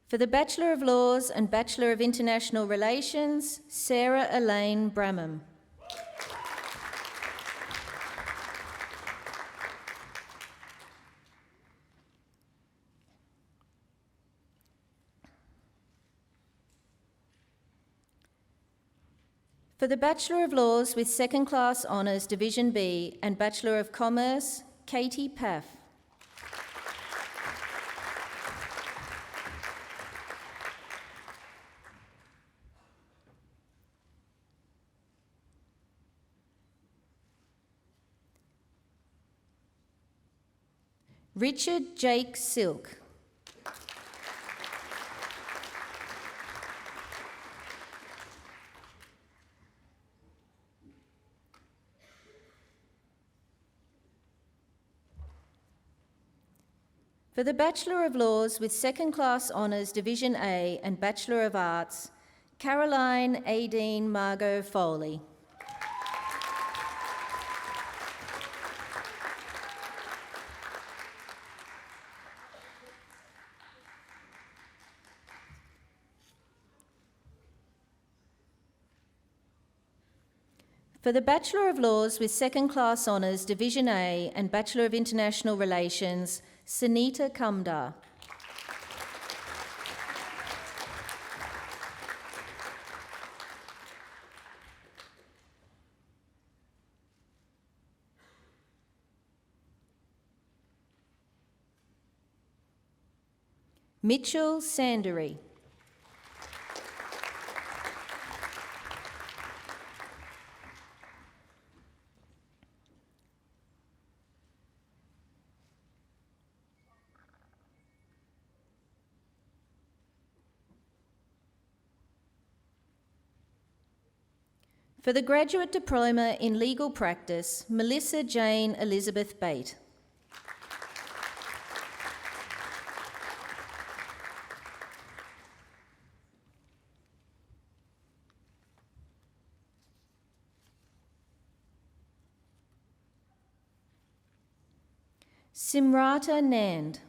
For the Bachelor of Laws and Bachelor of International Relations, Sarah Elaine Bramham. For the Bachelor of Laws with Second Class Honours Division B and Bachelor of Commerce, Katie Paff. Richard Jake Silk. For the Bachelor of Laws with Second Class Honours Division A and Bachelor of Arts, Caroline Aideen Margot Foley. For the Bachelor of Laws with Second Class Honours Division A and Bachelor of International Relations, Sunita Kumdar. Mitchell Sandery. For the Graduate Diploma in Legal Practice, Melissa Jane Elizabeth Bate. Simrata Nand.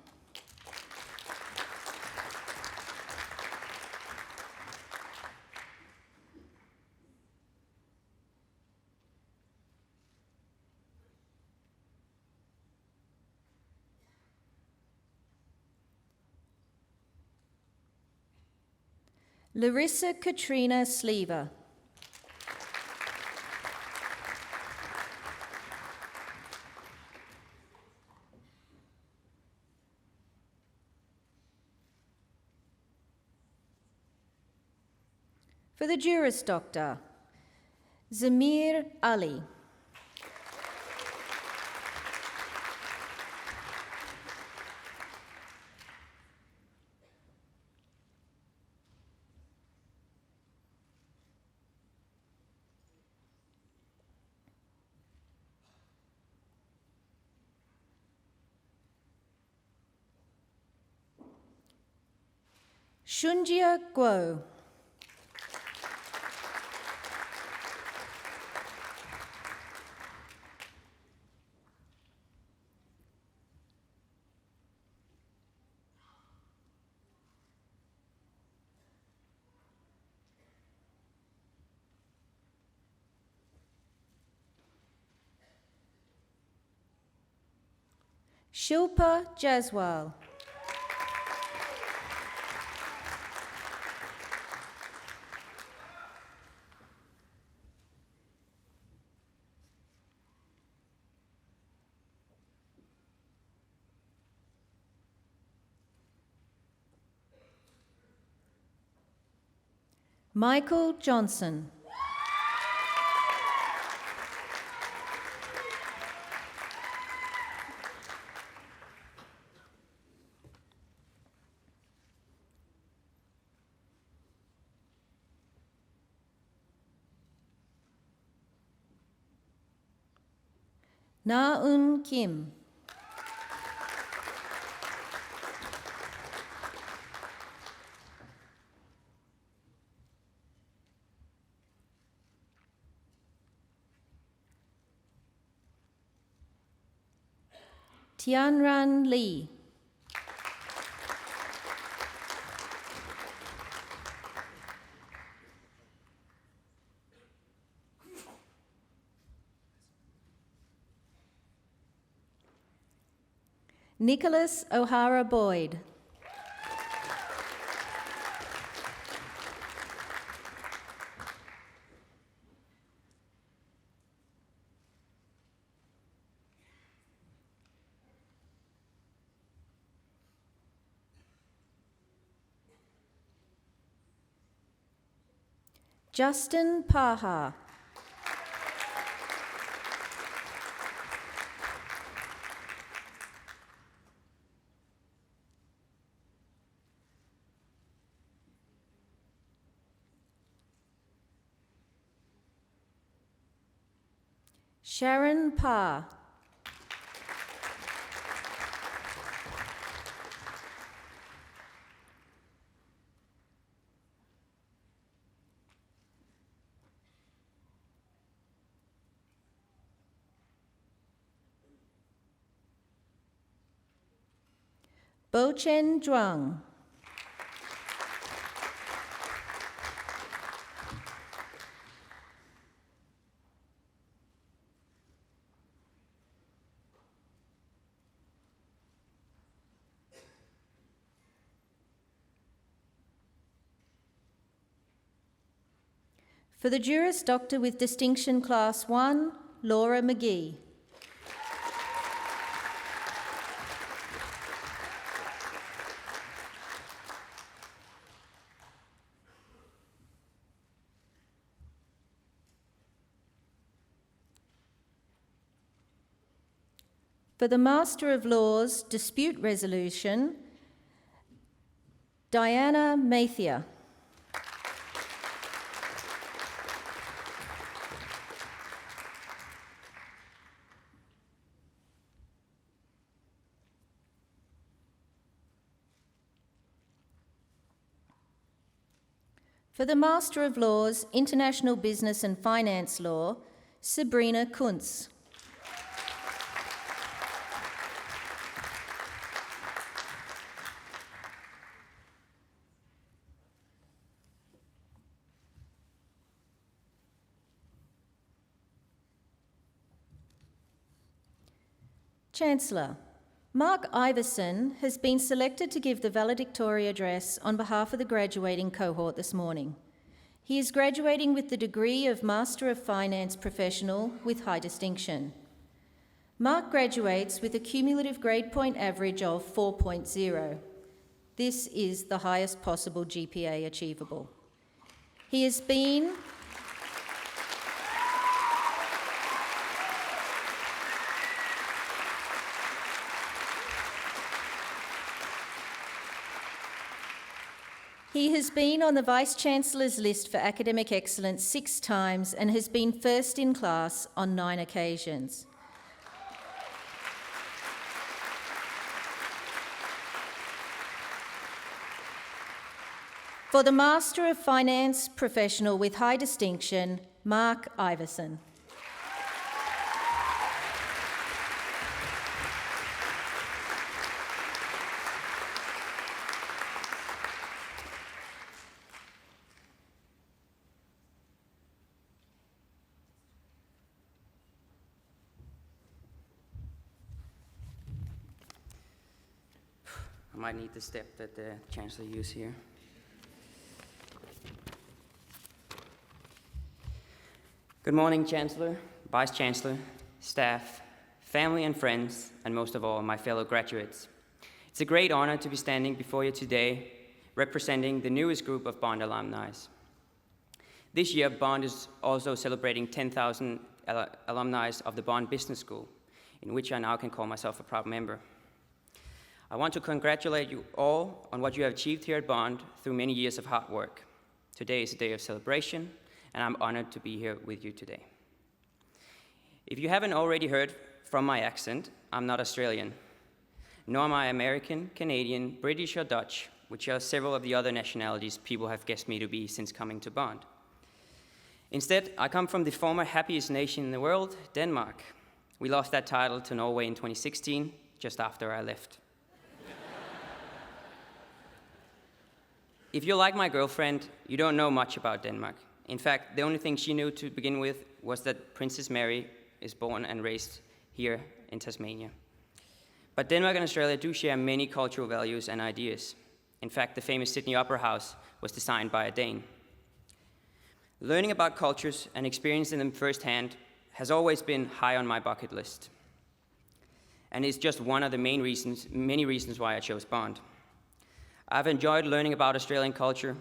Larissa Katrina Sleever. For the Juris Doctor, Zamir Ali. Shunjia Guo. Shilpa Jaswal. Michael Johnson. Na-un Kim. Tianran Lee. Nicholas O'Hara Boyd. Justin Paha. Sharon Pa. Bochen Zhuang. For the Juris Doctor with Distinction Class 1, Laura McGee. For the Master of Laws, Dispute Resolution, Diana Mathia. For the Master of Laws, International Business and Finance Law, Sabrina Kuntz. Chancellor, Mark Iverson has been selected to give the valedictory address on behalf of the graduating cohort this morning. He is graduating with the degree of Master of Finance Professional with high distinction. Mark graduates with a cumulative grade point average of 4.0. This is the highest possible GPA achievable. He has been on the Vice-Chancellor's list for academic excellence 6 times and has been first in class on 9 occasions. For the Master of Finance Professional with high distinction, Mark Iverson. I might need the step that the Chancellor used here. Good morning, Chancellor, Vice-Chancellor, staff, family and friends, and most of all, my fellow graduates. It's a great honor to be standing before you today, representing the newest group of Bond alumni. This year, Bond is also celebrating 10,000 alumni of the Bond Business School, in which I now can call myself a proud member. I want to congratulate you all on what you have achieved here at Bond through many years of hard work. Today is a day of celebration, and I'm honored to be here with you today. If you haven't already heard from my accent, I'm not Australian, nor am I American, Canadian, British, or Dutch, which are several of the other nationalities people have guessed me to be since coming to Bond. Instead, I come from the former happiest nation in the world, Denmark. We lost that title to Norway in 2016, just after I left. If you're like my girlfriend, you don't know much about Denmark. In fact, the only thing she knew to begin with was that Princess Mary is born and raised here in Tasmania. But Denmark and Australia do share many cultural values and ideas. In fact, the famous Sydney Opera House was designed by a Dane. Learning about cultures and experiencing them firsthand has always been high on my bucket list. And it's just one of the many reasons why I chose Bond. I've enjoyed learning about Australian culture,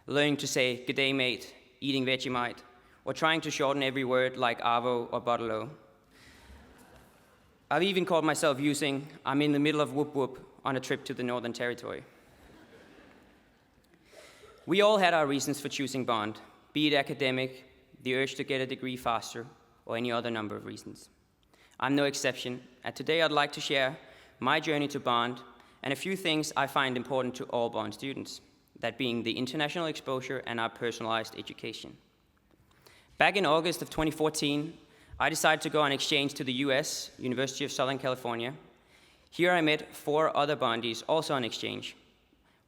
learning to say, "G'day mate," eating Vegemite, or trying to shorten every word like Arvo or Bottle-o. I've even caught myself using, "I'm in the middle of whoop whoop" on a trip to the Northern Territory. We all had our reasons for choosing Bond, be it academic, the urge to get a degree faster, or any other number of reasons. I'm no exception, and today I'd like to share my journey to Bond and a few things I find important to all Bond students, that being the international exposure and our personalized education. Back in August of 2014, I decided to go on exchange to the US, University of Southern California. Here I met 4 other Bondies also on exchange.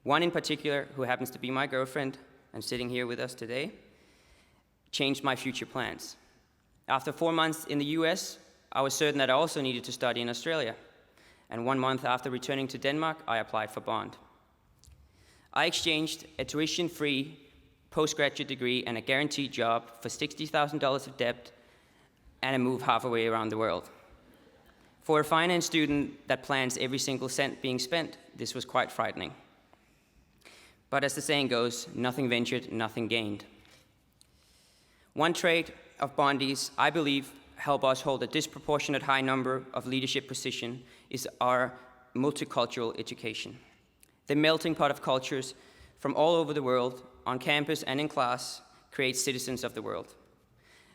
One in particular, who happens to be my girlfriend and sitting here with us today, changed my future plans. After 4 months in the US, I was certain that I also needed to study in Australia. And 1 month after returning to Denmark, I applied for Bond. I exchanged a tuition-free postgraduate degree and a guaranteed job for $60,000 of debt and a move halfway around the world. For a finance student that plans every single cent being spent, this was quite frightening. But as the saying goes, nothing ventured, nothing gained. One trait of Bondies, I believe, help us hold a disproportionate high number of leadership positions is our multicultural education. The melting pot of cultures from all over the world, on campus and in class, creates citizens of the world.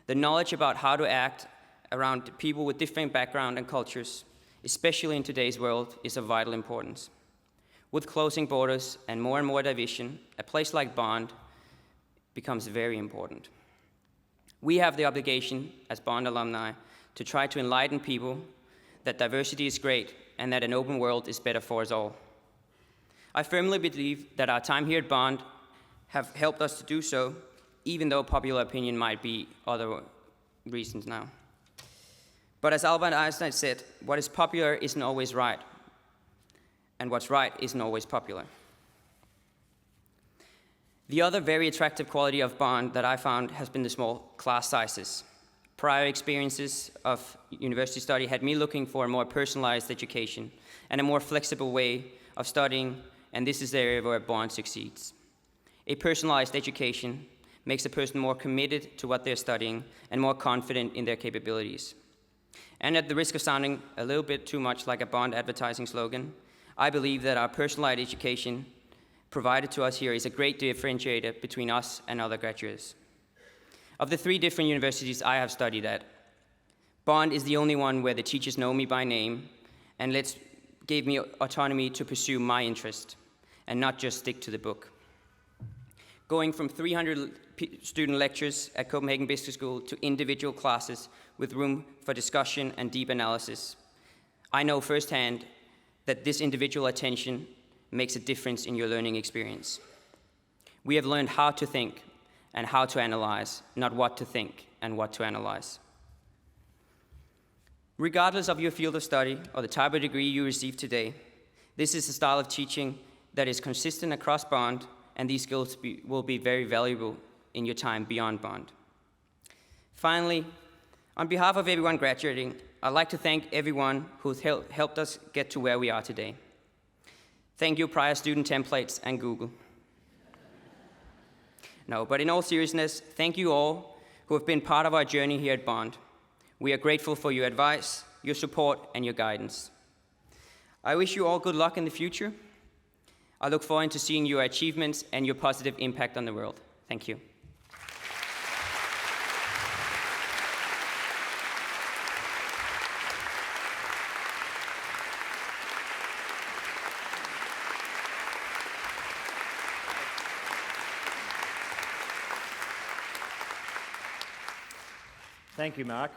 The knowledge about how to act around people with different backgrounds and cultures, especially in today's world, is of vital importance. With closing borders and more division, a place like Bond becomes very important. We have the obligation, as Bond alumni, to try to enlighten people that diversity is great and that an open world is better for us all. I firmly believe that our time here at Bond have helped us to do so, even though popular opinion might be other reasons now. But as Albert Einstein said, what is popular isn't always right, and what's right isn't always popular. The other very attractive quality of Bond that I found has been the small class sizes. Prior experiences of university study had me looking for a more personalized education and a more flexible way of studying, and this is the area where Bond succeeds. A personalized education makes a person more committed to what they're studying and more confident in their capabilities. And at the risk of sounding a little bit too much like a Bond advertising slogan, I believe that our personalized education provided to us here is a great differentiator between us and other graduates. Of the 3 different universities I have studied at, Bond is the only one where the teachers know me by name and gave me autonomy to pursue my interest and not just stick to the book. Going from 300 student lectures at Copenhagen Business School to individual classes with room for discussion and deep analysis, I know firsthand that this individual attention makes a difference in your learning experience. We have learned how to think and how to analyze, not what to think and what to analyze. Regardless of your field of study or the type of degree you receive today, this is a style of teaching that is consistent across Bond, and these skills will be very valuable in your time beyond Bond. Finally, on behalf of everyone graduating, I'd like to thank everyone who's helped us get to where we are today. Thank you, prior student templates and Google. No, but in all seriousness, thank you all who have been part of our journey here at Bond. We are grateful for your advice, your support, and your guidance. I wish you all good luck in the future. I look forward to seeing your achievements and your positive impact on the world. Thank you. Thank you, Mark.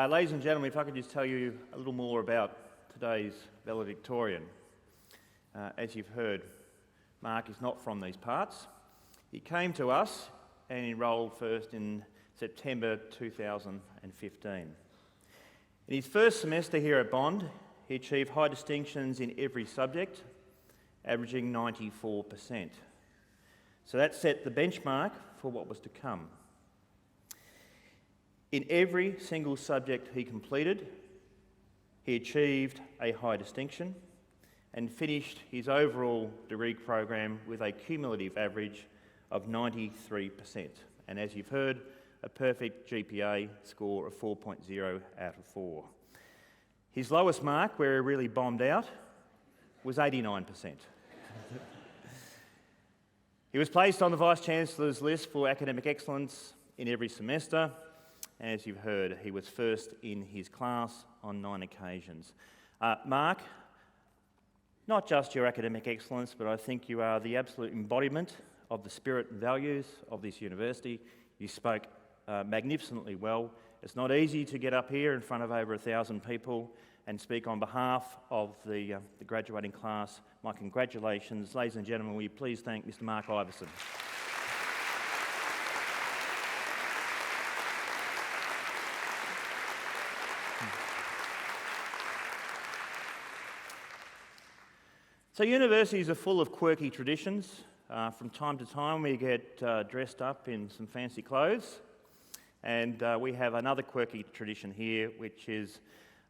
Ladies and gentlemen, if I could just tell you a little more about today's valedictorian. As you've heard, Mark is not from these parts. He came to us and enrolled first in September 2015. In his first semester here at Bond, he achieved high distinctions in every subject, averaging 94%. So that set the benchmark for what was to come. In every single subject he completed, he achieved a high distinction and finished his overall degree program with a cumulative average of 93%. And as you've heard, a perfect GPA score of 4.0 out of 4. His lowest mark, where he really bombed out, was 89%. He was placed on the Vice-Chancellor's list for academic excellence in every semester. And as you've heard, he was first in his class on 9 occasions. Mark, not just your academic excellence, but I think you are the absolute embodiment of the spirit and values of this university. You spoke magnificently well. It's not easy to get up here in front of over 1,000 people and speak on behalf of the graduating class. My congratulations. Ladies and gentlemen, will you please thank Mr. Mark Iverson. So universities are full of quirky traditions. From time to time we get dressed up in some fancy clothes, and we have another quirky tradition here, which is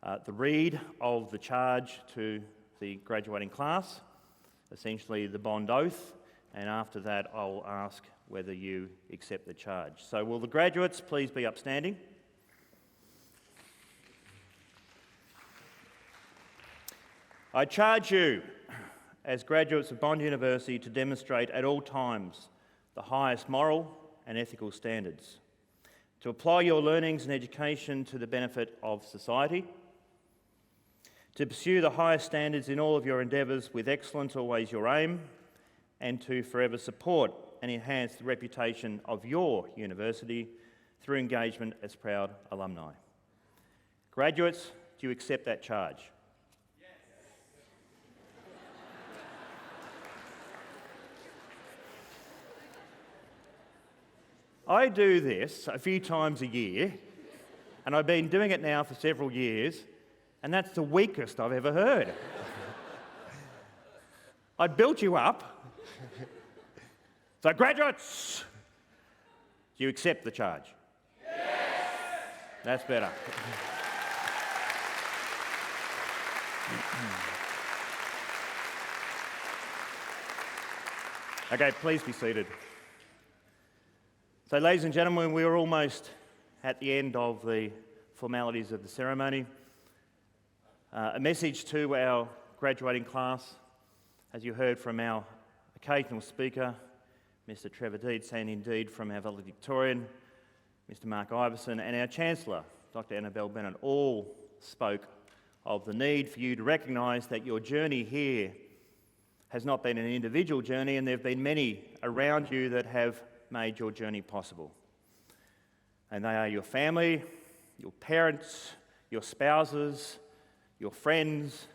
the read of the charge to the graduating class, essentially the Bond Oath, and after that I'll ask whether you accept the charge. So will the graduates please be upstanding? I charge you, as graduates of Bond University, to demonstrate at all times the highest moral and ethical standards, to apply your learnings and education to the benefit of society, to pursue the highest standards in all of your endeavours with excellence always your aim, and to forever support and enhance the reputation of your university through engagement as proud alumni. Graduates, do you accept that charge? I do this a few times a year, and I've been doing it now for several years, and that's the weakest I've ever heard. I built you up. So, graduates, do you accept the charge? Yes! That's better. Okay, please be seated. So, ladies and gentlemen, we are almost at the end of the formalities of the ceremony. A message to our graduating class, as you heard from our occasional speaker, Mr. Trevor Deeds, and indeed from our valedictorian, Mr. Mark Iverson, and our Chancellor, Dr. Annabelle Bennett, all spoke of the need for you to recognise that your journey here has not been an individual journey, and there have been many around you that have made your journey possible. And they are your family, your parents, your spouses, your friends,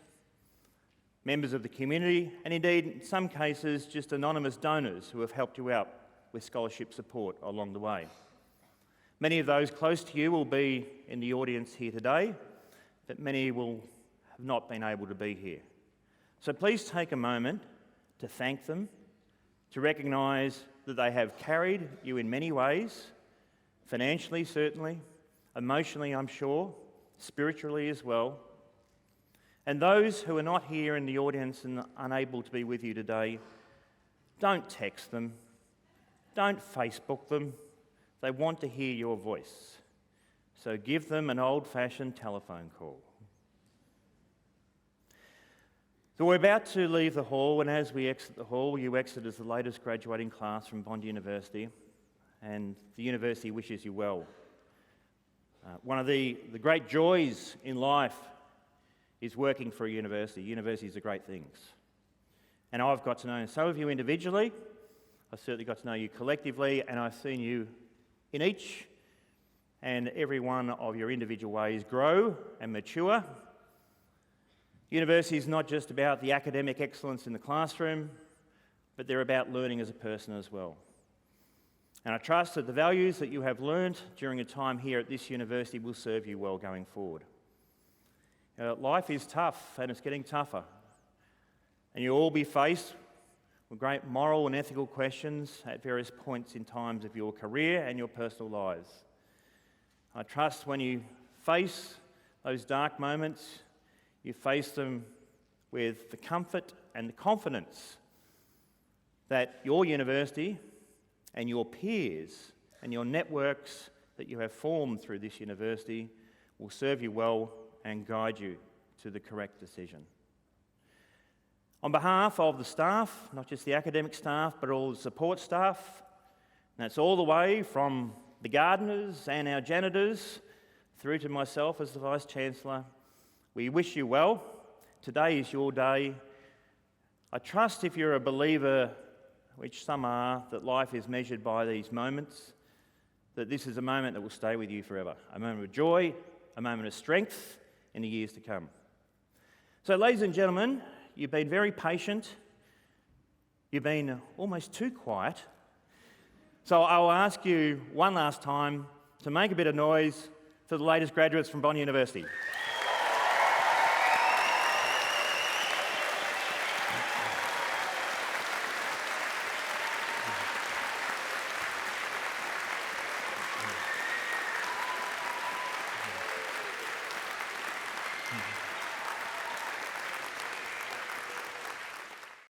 members of the community, and indeed, in some cases, just anonymous donors who have helped you out with scholarship support along the way. Many of those close to you will be in the audience here today, but many will have not been able to be here. So please take a moment to thank them, to recognise that they have carried you in many ways, financially certainly, emotionally I'm sure, spiritually as well. And those who are not here in the audience and unable to be with you today, don't text them, don't Facebook them. They want to hear your voice. So give them an old-fashioned telephone call. So we're about to leave the hall, and as we exit the hall, you exit as the latest graduating class from Bond University, and the university wishes you well. One of the great joys in life is working for a university. Universities are great things. And I've got to know some of you individually, I've certainly got to know you collectively, and I've seen you in each and every one of your individual ways grow and mature. University is not just about the academic excellence in the classroom, but they're about learning as a person as well. And I trust that the values that you have learnt during your time here at this university will serve you well going forward. Life is tough, and it's getting tougher. And you'll all be faced with great moral and ethical questions at various points in times of your career and your personal lives. I trust when you face those dark moments, you face them with the comfort and the confidence that your university and your peers and your networks that you have formed through this university will serve you well and guide you to the correct decision. On behalf of the staff, not just the academic staff, but all the support staff, and that's all the way from the gardeners and our janitors through to myself as the Vice-Chancellor, we wish you well. Today is your day. I trust if you're a believer, which some are, that life is measured by these moments, that this is a moment that will stay with you forever. A moment of joy, a moment of strength in the years to come. So, ladies and gentlemen, you've been very patient. You've been almost too quiet. So I'll ask you one last time to make a bit of noise for the latest graduates from Bond University.